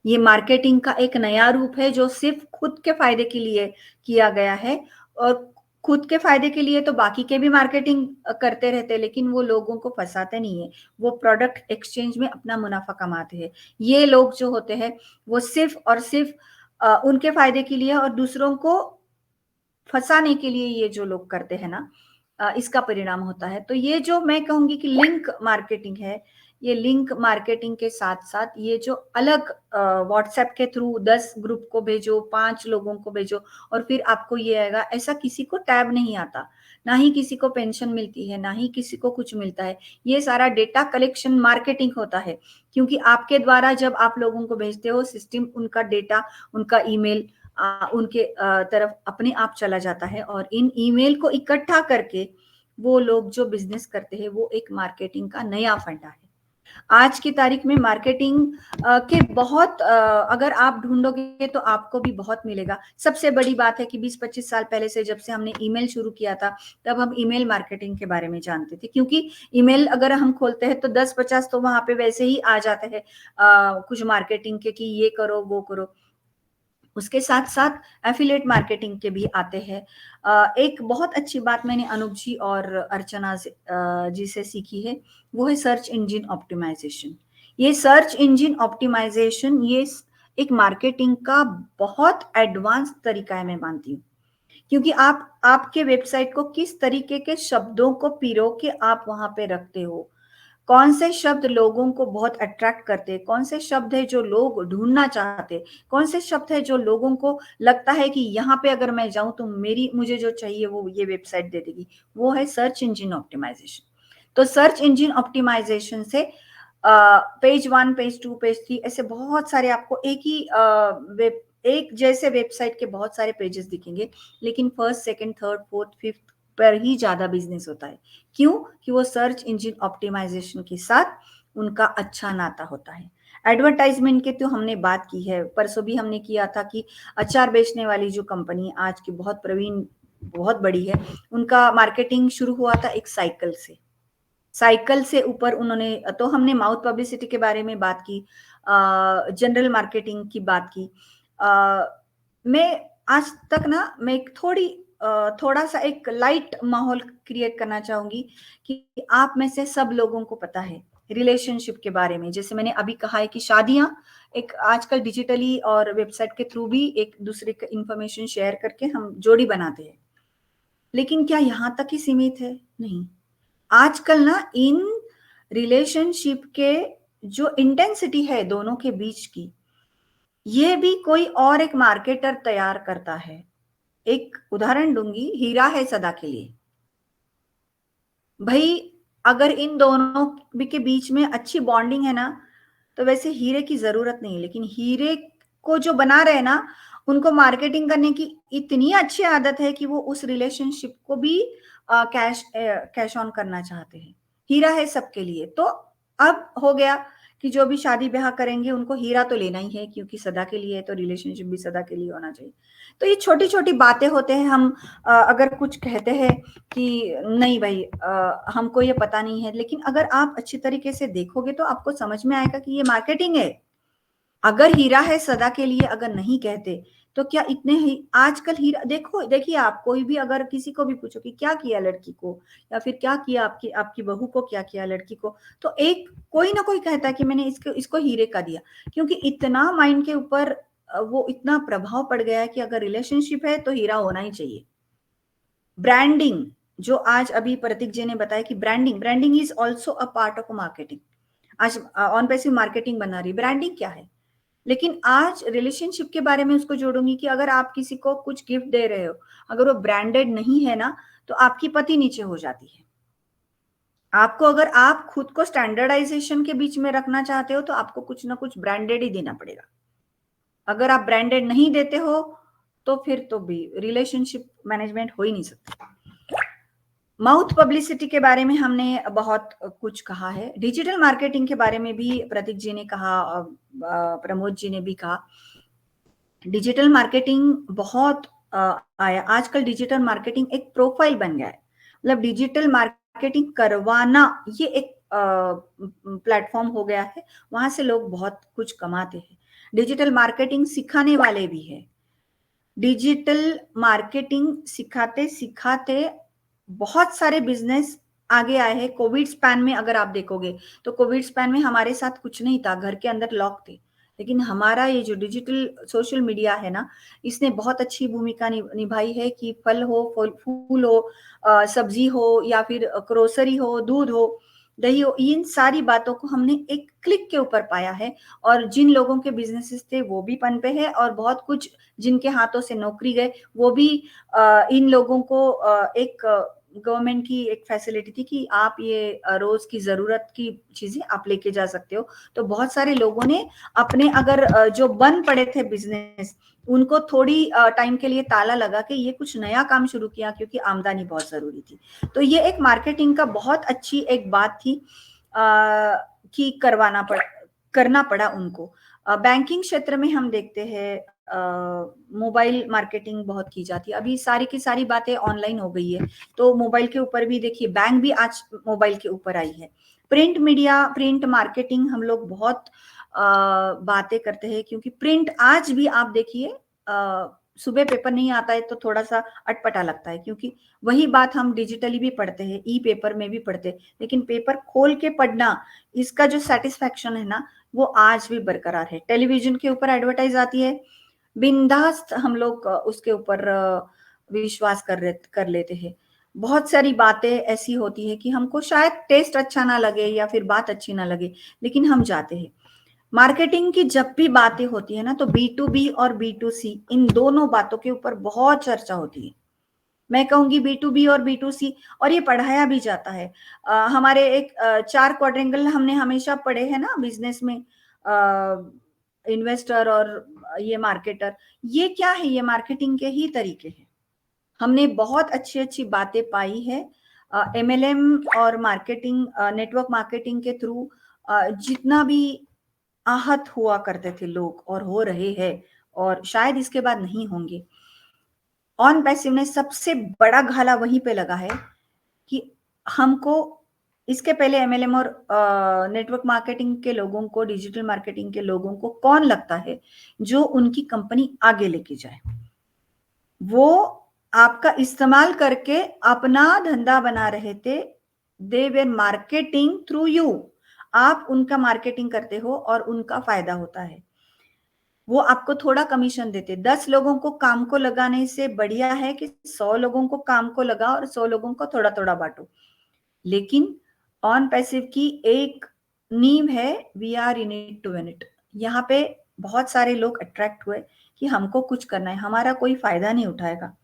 S1: ये मार्केटिंग का एक नया रूप है जो सिर्फ खुद के फायदे के लिए किया गया है, और खुद के फायदे के लिए तो बाकी के भी मार्केटिंग करते रहते हैं, लेकिन वो लोगों को फंसाते नहीं है, वो प्रोडक्ट एक्सचेंज में अपना मुनाफा कमाते हैं। ये लोग जो होते हैं वो सिर्फ और सिर्फ उनके फायदे के लिए और दूसरों को फंसाने के लिए ये जो लोग करते हैं ना, इसका परिणाम होता है। तो ये जो मैं कहूंगी कि लिंक मार्केटिंग है, ये लिंक मार्केटिंग के साथ साथ ये जो अलग व्हाट्सएप के थ्रू 10 ग्रुप को भेजो, 5 लोगों को भेजो और फिर आपको ये आएगा, ऐसा किसी को टैब नहीं आता, ना ही किसी को पेंशन मिलती है, ना ही किसी को कुछ मिलता है। ये सारा डेटा कलेक्शन मार्केटिंग होता है, क्योंकि आपके द्वारा जब आप लोगों को भेजते हो, सिस्टम उनका डेटा, उनका ईमेल उनके तरफ अपने आप चला जाता है और इन ईमेल को इकट्ठा करके वो लोग जो बिजनेस करते हैं, वो एक मार्केटिंग का नया फंडा है। आज की तारीख में मार्केटिंग के बहुत अगर आप ढूंढोगे तो आपको भी बहुत मिलेगा। सबसे बड़ी बात है कि 20-25 साल पहले से जब से हमने ईमेल शुरू किया था, तब हम ईमेल मार्केटिंग के बारे में जानते थे, क्योंकि ईमेल अगर हम खोलते हैं तो 10-50 तो वहां पे वैसे ही आ जाते हैं कुछ मार्केटिंग के कि ये करो वो करो। उसके साथ साथ एफिलिएट मार्केटिंग के भी आते हैं। एक बहुत अच्छी बात मैंने अनूप जी और अर्चना जी से सीखी है, वो है सर्च इंजन ऑप्टिमाइजेशन। ये सर्च इंजन ऑप्टिमाइजेशन ये एक मार्केटिंग का बहुत एडवांस तरीका है, मैं मानती हूँ, क्योंकि आप आपके वेबसाइट को किस तरीके के शब्दों को पिरो के आप वहां पे रखते हो, कौन से शब्द लोगों को बहुत अट्रैक्ट करते हैं, कौन से शब्द है जो लोग ढूंढना चाहते हैं, कौन से शब्द है जो लोगों को लगता है कि यहाँ पे अगर मैं जाऊं तो मुझे जो चाहिए वो ये वेबसाइट दे देगी, वो है सर्च इंजन ऑप्टिमाइजेशन। तो सर्च इंजन ऑप्टिमाइजेशन से पेज 1, पेज 2, पेज 3 ऐसे बहुत सारे आपको एक जैसे वेबसाइट के बहुत सारे पेजेस दिखेंगे, लेकिन first, second, third, fourth, fifth पर ही ज्यादा बिजनेस होता है। क्यों? कि वो सर्च इंजन ऑप्टिमाइजेशन के साथ उनका अच्छा नाता होता है। एडवर्टाइजमेंट के तो हमने बात की है, परसों भी हमने किया था कि अचार बेचने वाली जो कंपनी आज की बहुत प्रवीण, बहुत बड़ी है, उनका मार्केटिंग शुरू हुआ था एक साइकिल से ऊपर उन्होंने, तो हमने माउथ पब्लिसिटी के बारे में बात की, जनरल मार्केटिंग की बात की। मैं आज तक ना मैं थोड़ा सा एक लाइट माहौल क्रिएट करना चाहूंगी कि आप में से सब लोगों को पता है रिलेशनशिप के बारे में। जैसे मैंने अभी कहा है कि शादियां एक आजकल डिजिटली और वेबसाइट के थ्रू भी एक दूसरे का इंफॉर्मेशन शेयर करके हम जोड़ी बनाते हैं, लेकिन क्या यहां तक ही सीमित है? नहीं, आजकल ना इन रिलेशनशिप के जो इंटेंसिटी है दोनों के बीच की, ये भी कोई और एक मार्केटर तैयार करता है। एक उदाहरण दूंगी, हीरा है सदा के लिए। भाई अगर इन दोनों के बीच में अच्छी बॉन्डिंग है ना, तो वैसे हीरे की जरूरत नहीं है, लेकिन हीरे को जो बना रहे ना, उनको मार्केटिंग करने की इतनी अच्छी आदत है कि वो उस रिलेशनशिप को भी कैश ऑन करना चाहते हैं। हीरा है सबके लिए। तो अब हो गया कि जो भी शादी ब्याह करेंगे उनको हीरा तो लेना ही है, क्योंकि सदा के लिए है, तो रिलेशनशिप भी सदा के लिए होना चाहिए। तो ये छोटी छोटी बातें होते हैं। हम अगर कुछ कहते हैं कि नहीं भाई हमको ये पता नहीं है, लेकिन अगर आप अच्छी तरीके से देखोगे तो आपको समझ में आएगा कि ये मार्केटिंग है। अगर हीरा है सदा के लिए अगर नहीं कहते तो क्या इतने ही आजकल हीरा, देखिए आप कोई भी अगर किसी को भी पूछो कि क्या किया लड़की को, या फिर क्या किया आपकी बहू को, क्या किया लड़की को, तो एक कोई ना कोई कहता है कि मैंने इसको हीरे का दिया, क्योंकि इतना माइंड के ऊपर वो इतना प्रभाव पड़ गया है कि अगर रिलेशनशिप है तो हीरा होना ही चाहिए। ब्रांडिंग, जो आज अभी प्रतीक जी ने बताया कि branding is also a part of marketing. आज ऑन पैसिव मार्केटिंग बना रही, ब्रांडिंग क्या है, लेकिन आज रिलेशनशिप के बारे में उसको जोड़ूंगी कि अगर आप किसी को कुछ गिफ्ट दे रहे हो, अगर वो ब्रांडेड नहीं है ना, तो आपकी पति नीचे हो जाती है। आपको, अगर आप खुद को स्टैंडर्डाइजेशन के बीच में रखना चाहते हो, तो आपको कुछ ना कुछ ब्रांडेड ही देना पड़ेगा। अगर आप ब्रांडेड नहीं देते हो तो फिर तो भी रिलेशनशिप मैनेजमेंट हो ही नहीं सकता। माउथ पब्लिसिटी के बारे में हमने बहुत कुछ कहा है। डिजिटल मार्केटिंग के बारे में भी प्रतीक जी ने कहा, प्रमोद जी ने भी कहा। डिजिटल मार्केटिंग बहुत आया आजकल। डिजिटल मार्केटिंग एक प्रोफाइल बन गया है, मतलब डिजिटल मार्केटिंग करवाना ये एक प्लेटफॉर्म हो गया है, वहां से लोग बहुत कुछ कमाते हैं। डिजिटल मार्केटिंग सिखाने वाले भी है। डिजिटल मार्केटिंग सिखाते सिखाते बहुत सारे बिजनेस आगे आए हैं। कोविड स्पैन में अगर आप देखोगे तो कोविड स्पैन में हमारे साथ कुछ नहीं था, घर के अंदर लॉक थे, लेकिन हमारा ये जो डिजिटल सोशल मीडिया है ना, इसने बहुत अच्छी भूमिका निभाई है कि फल हो, फूल हो, सब्जी हो, या फिर ग्रोसरी हो, दूध हो, दही हो, इन सारी बातों को हमने एक क्लिक के ऊपर पाया है। और जिन लोगों के बिजनेसेस थे वो भी पनपे हैं, और बहुत कुछ जिनके हाथों से नौकरी गए वो भी इन लोगों को एक गवर्नमेंट की एक फैसिलिटी थी कि आप ये रोज की जरूरत की चीजें आप लेके जा सकते हो। तो बहुत सारे लोगों ने अपने अगर जो बंद पड़े थे बिजनेस, उनको थोड़ी टाइम के लिए ताला लगा के ये कुछ नया काम शुरू किया, क्योंकि आमदनी बहुत जरूरी थी। तो ये एक मार्केटिंग का बहुत अच्छी एक बात थी कि करना पड़ा उनको। बैंकिंग क्षेत्र में हम देखते हैं मोबाइल मार्केटिंग बहुत की जाती है। अभी सारी की सारी बातें ऑनलाइन हो गई है, तो मोबाइल के ऊपर भी देखिए, बैंक भी आज मोबाइल के ऊपर आई है। प्रिंट मीडिया, प्रिंट मार्केटिंग हम लोग बहुत बातें करते हैं, क्योंकि प्रिंट आज भी आप देखिए, सुबह पेपर नहीं आता है तो थोड़ा सा अटपटा लगता है, क्योंकि वही बात हम डिजिटली भी पढ़ते हैं, ई पेपर में भी पढ़ते हैं, लेकिन पेपर खोल के पढ़ना, इसका जो सेटिस्फैक्शन है ना, वो आज भी बरकरार है। टेलीविजन के ऊपर एडवर्टाइज आती है, बिंदास्त हम लोग उसके ऊपर विश्वास कर लेते हैं। बहुत सारी बातें ऐसी होती है कि हमको शायद टेस्ट अच्छा ना लगे या फिर बात अच्छी ना लगे, लेकिन हम जाते हैं। मार्केटिंग की जब भी बातें होती है ना, तो B2B और B2C, इन दोनों बातों के ऊपर बहुत चर्चा होती है। मैं कहूंगी B2B और B2C, और ये पढ़ाया भी जाता है। हमारे एक 4 क्वाड्रेंगल हमने हमेशा पढ़े हैं ना बिजनेस में, इन्वेस्टर और ये मार्केटर। ये क्या है? ये मार्केटिंग के ही तरीके हैं। हमने बहुत अच्छी अच्छी बातें पाई है MLM और मार्केटिंग, नेटवर्क मार्केटिंग के थ्रू। जितना भी आहत हुआ करते थे लोग, और हो रहे हैं, और शायद इसके बाद नहीं होंगे। ऑन पैसिव ने सबसे बड़ा घाला वहीं पे लगा है कि हमको इसके पहले MLM और नेटवर्क मार्केटिंग के लोगों को, डिजिटल मार्केटिंग के लोगों को कौन लगता है जो उनकी कंपनी आगे लेके जाए? वो आपका इस्तेमाल करके अपना धंधा बना रहे थे। दे वर मार्केटिंग थ्रू यू। आप उनका मार्केटिंग करते हो और उनका फायदा होता है। वो आपको थोड़ा कमीशन देते। 10 लोगों को काम को लगाने से बढ़िया है कि 100 लोगों को काम को लगा और 100 लोगों को थोड़ा थोड़ा बांटो। लेकिन ऑन पैसिव की एक नींव है, we are in it to win it. यहाँ पे बहुत सारे लोग अट्रैक्ट हुए कि हमको कुछ करना है, हमारा कोई फायदा नहीं उठाएगा,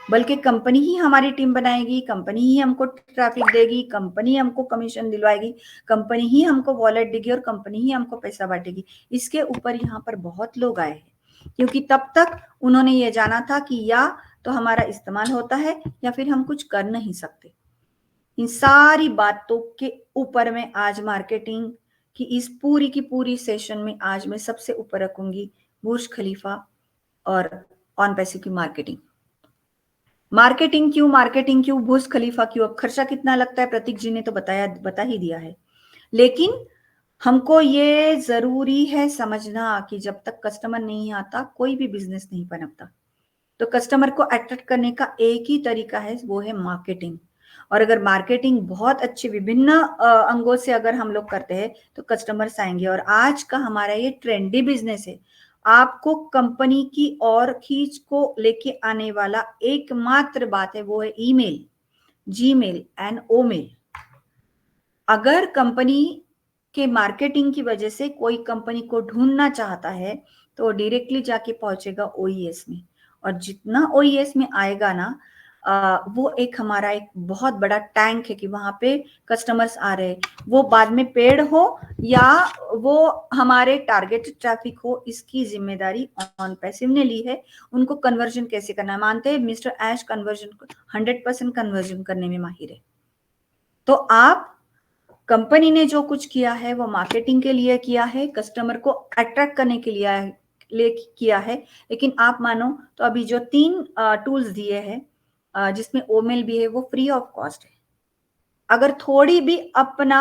S1: बल्कि कंपनी ही हमारी टीम बनाएगी, कंपनी ही हमको ट्रैफिक देगी, कंपनी हमको कमीशन दिलवाएगी, कंपनी ही हमको वॉलेट देगी, और कंपनी ही हमको पैसा बांटेगी। इसके ऊपर यहाँ पर बहुत लोग आए हैं, क्योंकि तब तक उन्होंने ये जाना था कि या तो हमारा इस्तेमाल होता है या फिर हम कुछ कर नहीं सकते। इन सारी बातों के ऊपर में आज मार्केटिंग की इस पूरी की पूरी सेशन में आज मैं सबसे ऊपर रखूंगी बुर्ज खलीफा और ऑन पैसिव की मार्केटिंग। मार्केटिंग क्यों, बुर्ज खलीफा क्यों? अब खर्चा कितना लगता है प्रतीक जी ने तो बता ही दिया है, लेकिन हमको ये जरूरी है समझना कि जब तक कस्टमर नहीं आता कोई भी बिजनेस नहीं पनपता। तो कस्टमर को अट्रैक्ट करने का एक ही तरीका है, वो है मार्केटिंग। और अगर मार्केटिंग बहुत अच्छे विभिन्न अंगों से अगर हम लोग करते हैं तो कस्टमर्स आएंगे। और आज का हमारा ये ट्रेंडी बिजनेस है। आपको कंपनी की और खींच को लेके आने वाला एकमात्र बात है, वो है ईमेल, जीमेल एंड ओमेल। अगर कंपनी के मार्केटिंग की वजह से कोई कंपनी को ढूंढना चाहता है तो डायरेक्टली जाके पहुंचेगा OES में, और जितना OES में आएगा ना, वो एक हमारा एक बहुत बड़ा टैंक है कि वहां पे कस्टमर्स आ रहे हैं। वो बाद में पेड हो या वो हमारे टारगेट ट्रैफिक हो, इसकी जिम्मेदारी ऑन पैसिव ने ली है। उनको कन्वर्जन कैसे करना है, मानते हैं मिस्टर ऐश कन्वर्जन 100% कन्वर्जन करने में माहिर है। तो आप कंपनी ने जो कुछ किया है वो मार्केटिंग के लिए किया है, कस्टमर को अट्रैक्ट करने के लिए किया है। लेकिन आप मानो तो अभी जो 3 टूल्स दिए हैं, जिसमें ओमेल भी है, वो फ्री ऑफ कॉस्ट है। अगर थोड़ी भी अपना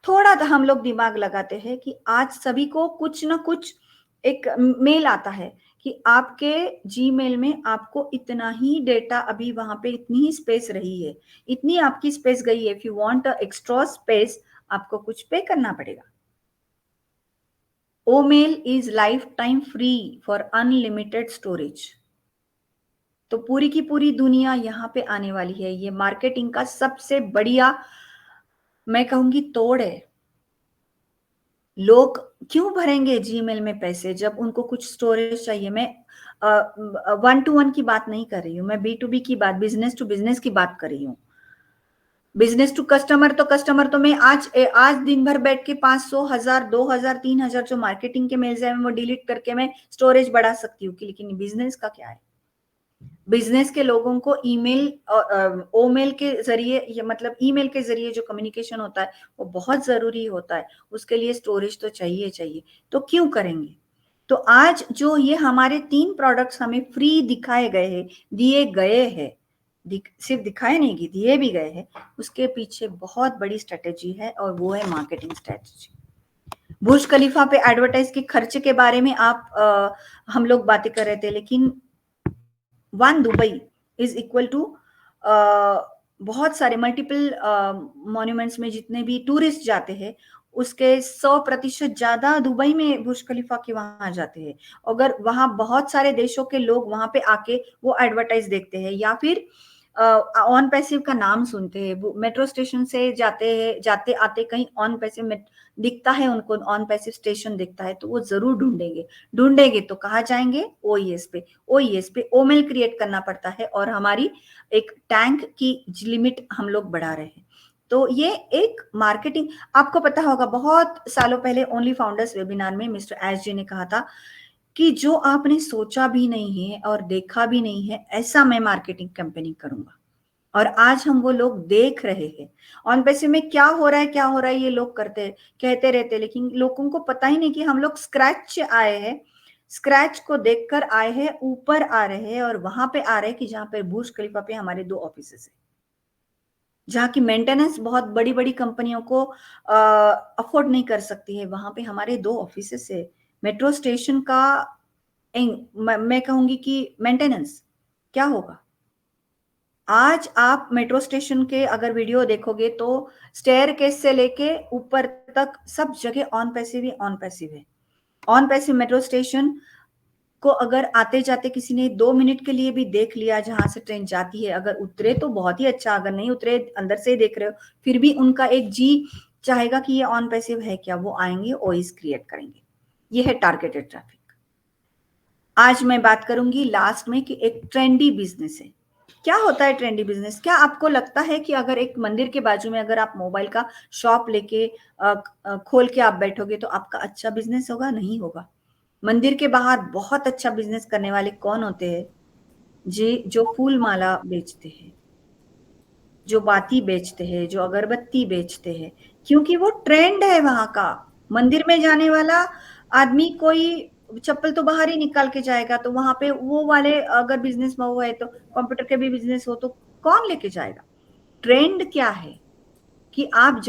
S1: थोड़ा हम लोग दिमाग लगाते हैं कि आज सभी को कुछ ना कुछ एक मेल आता है कि आपके जीमेल में आपको इतना ही डेटा, अभी वहां पे इतनी ही स्पेस रही है, इतनी आपकी स्पेस गई है। If you want extra space, आपको कुछ पे करना पड़ेगा। ओमेल is life time free for unlimited storage. तो पूरी की पूरी दुनिया यहाँ पे आने वाली है। ये मार्केटिंग का सबसे बढ़िया, मैं कहूंगी, तोड़ है। लोग क्यों भरेंगे जीमेल में पैसे जब उनको कुछ स्टोरेज चाहिए? मैं 1-to-1 की बात नहीं कर रही हूँ, मैं B2B की बात, बिजनेस टू बिजनेस की बात कर रही हूँ। बिजनेस टू कस्टमर तो मैं आज दिन भर बैठ के 500, 1000, 2000, 3000 जो मार्केटिंग के मेल्स है वो डिलीट करके मैं स्टोरेज बढ़ा सकती हूँ। लेकिन बिजनेस का क्या है? बिजनेस के लोगों को ईमेल ओमेल के जरिए, मतलब ईमेल के जरिए जो कम्युनिकेशन होता है वो बहुत जरूरी होता है। उसके लिए स्टोरेज तो चाहिए। तो क्यों करेंगे? तो आज जो ये हमारे 3 प्रोडक्ट्स हमें फ्री दिए गए हैं, सिर्फ दिखाए नहीं कि दिए भी गए हैं, उसके पीछे बहुत बड़ी स्ट्रेटेजी है और वो है मार्केटिंग स्ट्रेटेजी। बुर्ज खलीफा पे एडवर्टाइज के खर्चे के बारे में हम लोग बातें कर रहे थे, लेकिन one Dubai is equal to बहुत सारे मल्टीपल मॉन्यूमेंट्स में जितने भी टूरिस्ट जाते हैं उसके 100% ज्यादा दुबई में बुर्ज खलीफा के वहां जाते हैं। अगर वहां बहुत सारे देशों के लोग वहां पे आके वो एडवर्टाइज देखते हैं या फिर ऑन पैसिव का नाम सुनते हैं, मेट्रो स्टेशन से जाते आते कहीं ऑन पैसिव दिखता है, उनको ऑन पैसिव स्टेशन दिखता है तो वो जरूर ढूंढेंगे तो कहाँ जाएंगे? ओईएस पे ओमेल क्रिएट करना पड़ता है और हमारी एक टैंक की लिमिट हम लोग बढ़ा रहे हैं। तो ये एक मार्केटिंग, आपको पता होगा बहुत सालों पहले ओनली फाउंडर्स वेबिनार में मिस्टर एस जी ने कहा था कि जो आपने सोचा भी नहीं है और देखा भी नहीं है ऐसा मैं मार्केटिंग कंपनी करूंगा। और आज हम वो लोग देख रहे हैं ऑन पैसे में क्या हो रहा है ये लोग कहते रहते, लेकिन लोगों को पता ही नहीं कि हम लोग स्क्रैच को देखकर आए हैं, ऊपर आ रहे हैं और वहां पे आ रहे हैं कि जहां पे बुर्ज खलीफा पे हमारे 2 ऑफिस है, जहाँ की मेंटेनेंस बहुत बड़ी बड़ी कंपनियों को अफोर्ड नहीं कर सकती है, वहां पे हमारे 2 ऑफिस है। मेट्रो स्टेशन का मैं कहूंगी कि मेंटेनेंस क्या होगा? आज आप मेट्रो स्टेशन के अगर वीडियो देखोगे तो स्टेयर केस से लेके ऊपर तक सब जगह ऑन पैसिव है। ऑन पैसिव मेट्रो स्टेशन को अगर आते जाते किसी ने 2 मिनट के लिए भी देख लिया जहां से ट्रेन जाती है, अगर उतरे तो बहुत ही अच्छा, अगर नहीं उतरे अंदर से ही देख रहे हो फिर भी उनका एक जी चाहेगा कि ये ऑन पैसिव है क्या, वो आएंगे ओइस क्रिएट करेंगे। ये है टारगेटेड ट्रैफिक। आज मैं बात करूंगी लास्ट में कि एक ट्रेंडी बिजनेस है। क्या होता है ट्रेंडी बिजनेस? क्या आपको लगता है कि अगर एक मंदिर के बाजू में अगर आप मोबाइल का शॉप लेके खोल के आप बैठोगे तो आपका अच्छा बिजनेस होगा? नहीं होगा। मंदिर के बाहर बहुत अच्छा बिजनेस करने वाले कौन होते हैं? जी, जो फूल माला बेचते हैं, जो बाती बेचते हैं, जो अगरबत्ती बेचते हैं, क्योंकि वो ट्रेंड है वहां का। मंदिर में जाने वाला आदमी कोई चप्पल तो बाहर ही निकाल के जाएगा, तो वहां पे वो वाले अगर बिजनेस में वो है तो कंप्यूटर के भी बिजनेस हो तो कौन लेके जाएगा? ट्रेंड क्या है कि आप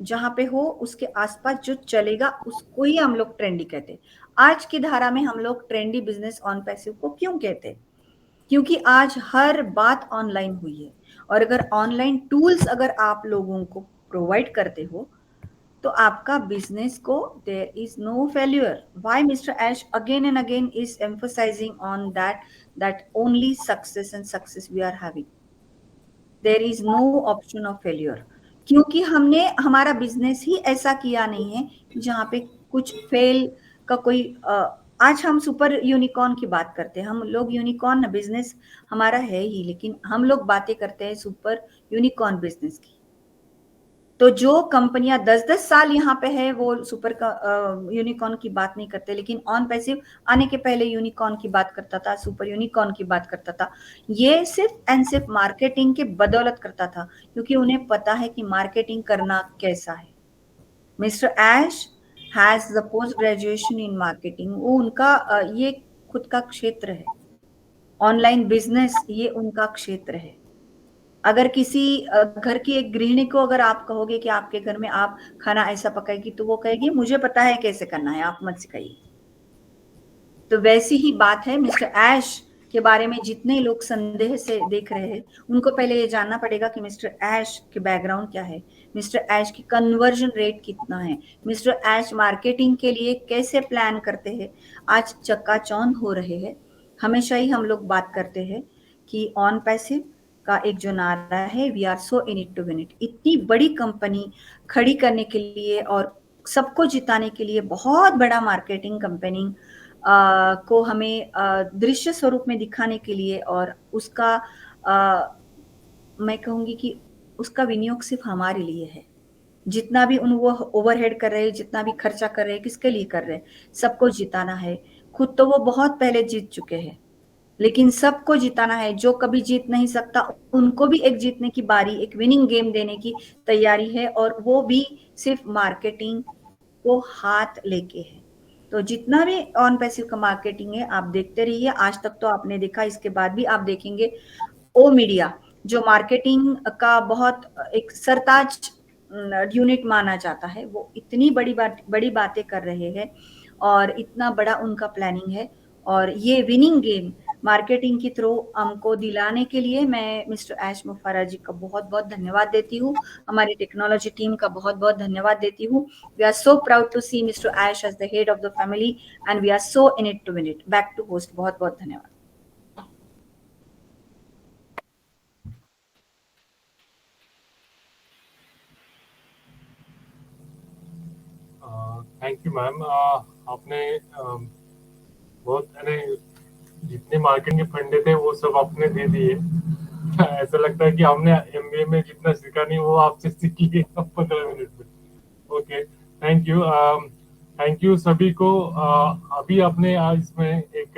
S1: जहां पे हो उसके आसपास जो चलेगा उसको ही हम लोग ट्रेंडी कहते हैं। आज की धारा में हम लोग ट्रेंडी बिजनेस ऑन पैसिव को क्यों कहते हैं? क्योंकि आज हर बात ऑनलाइन हुई है और अगर ऑनलाइन टूल्स अगर आप लोगों को प्रोवाइड करते हो तो आपका बिजनेस को there is no failure. Why mister Ash again and again is emphasizing on that only success and success we are having, there is no option of failure. क्योंकि हमने हमारा बिजनेस ही ऐसा किया नहीं है जहां पे कुछ फेल का कोई आज हम सुपर यूनिकॉर्न की बात करते हैं, हम लोग यूनिकॉर्न बिजनेस हमारा है ही, लेकिन हम लोग बातें करते हैं सुपर यूनिकॉर्न बिजनेस की। तो जो कंपनियां 10-10 साल यहाँ पे है वो सुपर यूनिकॉर्न की बात नहीं करते, लेकिन ऑन पैसिव आने के पहले यूनिकॉर्न की बात करता था, सुपर यूनिकॉर्न की बात करता था। ये सिर्फ एंड सिर्फ मार्केटिंग के बदौलत करता था, क्योंकि उन्हें पता है कि मार्केटिंग करना कैसा है। Mister Ash has the post graduation in marketing, वो उनका ये खुद का क्षेत्र है। ऑनलाइन बिजनेस ये उनका क्षेत्र है। अगर किसी घर की एक गृहिणी को अगर आप कहोगे कि आपके घर में आप खाना ऐसा पकाएगी तो वो कहेगी मुझे पता है कैसे करना है, आप मत सिखाइए। तो वैसी ही बात है मिस्टर एश के बारे में जितने लोग संदेह से देख रहे हैं, उनको पहले ये जानना पड़ेगा कि मिस्टर ऐश के बैकग्राउंड क्या है, मिस्टर ऐश की कन्वर्जन रेट कितना है, मिस्टर ऐश मार्केटिंग के लिए कैसे प्लान करते हैं। आज चक्काचौंध हो रहे हैं। हमेशा ही हम लोग बात करते हैं कि ऑन पैसिव का एक जो नारा है, we are so in it to win it. इतनी बड़ी कंपनी खड़ी करने के लिए और सबको जिताने के लिए बहुत बड़ा मार्केटिंग कंपनी को हमें दृश्य स्वरूप में दिखाने के लिए, और उसका मैं कहूंगी कि उसका विनियोग सिर्फ हमारे लिए है। जितना भी वो ओवरहेड कर रहे हैं, जितना भी खर्चा कर रहे हैं, किसके लिए कर रहे हैं? सबको जिताना है। खुद तो वो बहुत पहले जीत चुके हैं, लेकिन सबको जिताना है। जो कभी जीत नहीं सकता, उनको भी एक जीतने की बारी, एक विनिंग गेम देने की तैयारी है, और वो भी सिर्फ मार्केटिंग को हाथ लेके है। तो जितना भी ऑन पैसिव का मार्केटिंग है, आप देखते रहिए। आज तक तो आपने देखा, इसके बाद भी आप देखेंगे। ओ मीडिया जो मार्केटिंग का बहुत एक सरताज यूनिट माना जाता है, वो इतनी बड़ी बातें कर रहे हैं और इतना बड़ा उनका प्लानिंग है। और ये विनिंग गेम मार्केटिंग के थ्रू हमको दिलाने के लिए मैं मिस्टर ऐश मुफारा जी का बहुत बहुत धन्यवाद देती हूँ। हमारी टेक्नोलॉजी टीम का बहुत बहुत धन्यवाद देती हूँ। We are so proud to see mister Ash as the head of the family and we are so in it to win it. Back to host. बहुत बहुत धन्यवाद।
S5: Thank you ma'am. आपने बहुत जितने मार्केटिंग के फंडे थे वो सब आपने दे दिए। ऐसा लगता है कि हमने एमबीए में जितना सीखा नहीं वो आपसे सीख लिए 15 मिनट में। Okay, thank you. Thank you सभी को। अभी आपने इसमें एक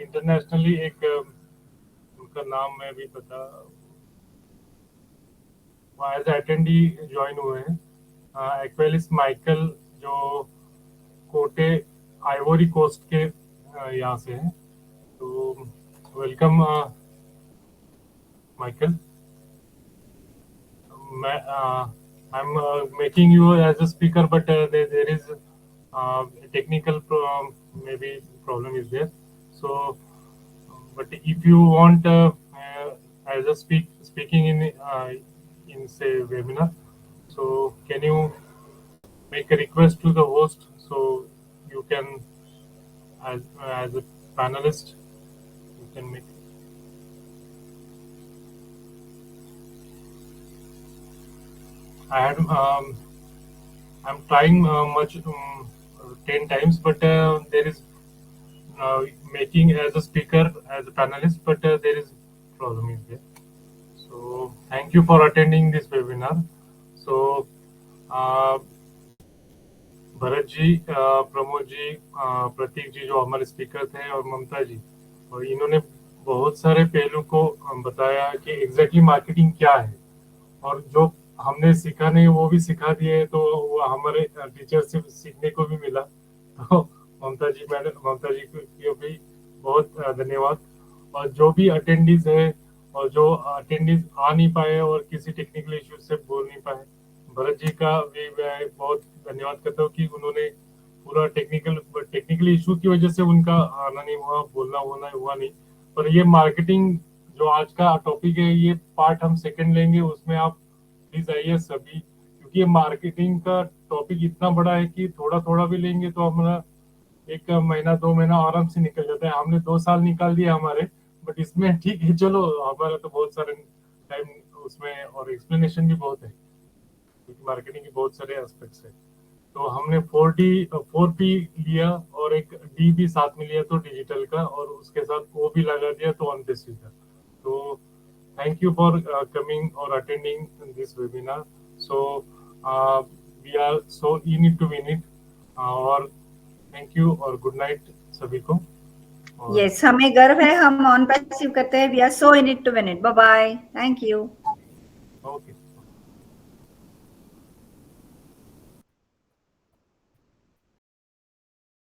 S5: इंटरनेशनली एक उनका नाम मैं भी पता एज अटेंडी ज्वाइन हुए हैं, एक्वेलिस माइकल, जो कोटे आइवरी कोस्ट के यहाँ से हैं। तो welcome Michael. I am making you as a speaker, but there is technical maybe problem is there. So but if you want as a speaking in say webinar, so can you make a request to the host so you can as a panelist you can make. I'm trying much 10 times, but there is making as a speaker as a panelist, but there is problem is there. So thank you for attending this webinar. So Bharat ji, Pramod ji, Prateek ji जो हमारे speaker थे, और ममता जी, और इन्होंने बहुत सारे पहलू को बताया कि एग्जैक्टली मार्केटिंग क्या है, और जो हमने सीखा नहीं वो भी सिखा दिए, तो वो हमारे टीचर से सीखने को भी मिला। तो ममता जी को भी बहुत धन्यवाद। और जो भी अटेंडीज है और जो अटेंडीज आ नहीं पाए और किसी टेक्निकल इश्यू से बोल नहीं पाए, भरत जी का भी मैं बहुत धन्यवाद करता हूँ कि उन्होंने पूरा टेक्निकल इशू की वजह से उनका आना नहीं हुआ, बोलना हुआ नहीं। पर ये मार्केटिंग जो आज का टॉपिक है, ये पार्ट हम सेकंड लेंगे, उसमें आप प्लीज आइए सभी, क्योंकि ये मार्केटिंग का टॉपिक इतना बड़ा है कि थोड़ा थोड़ा भी लेंगे तो हमारा 1 महीना 2 महीना आराम से निकल जाता है। हमने 2 साल निकाल दिए हमारे, बट इसमें ठीक है, चलो हमारा तो बहुत सारे टाइम उसमें, और एक्सप्लेनेशन भी बहुत है क्योंकि मार्केटिंग के बहुत सारे एस्पेक्ट्स है। तो हमने 4P लिया और एक D भी साथ में लिया, तो डिजिटल का, और उसके साथ O भी लगा दिया, तो ऑन पैसिव का। तो thank you for coming or attending this webinar. So we are so in it to win it. और thank you और good night सभी को।
S1: Yes, हमें गर्व है, हम ऑन पैसिव करते हैं। We are so in it to win it. Bye bye. Thank you.
S5: Okay.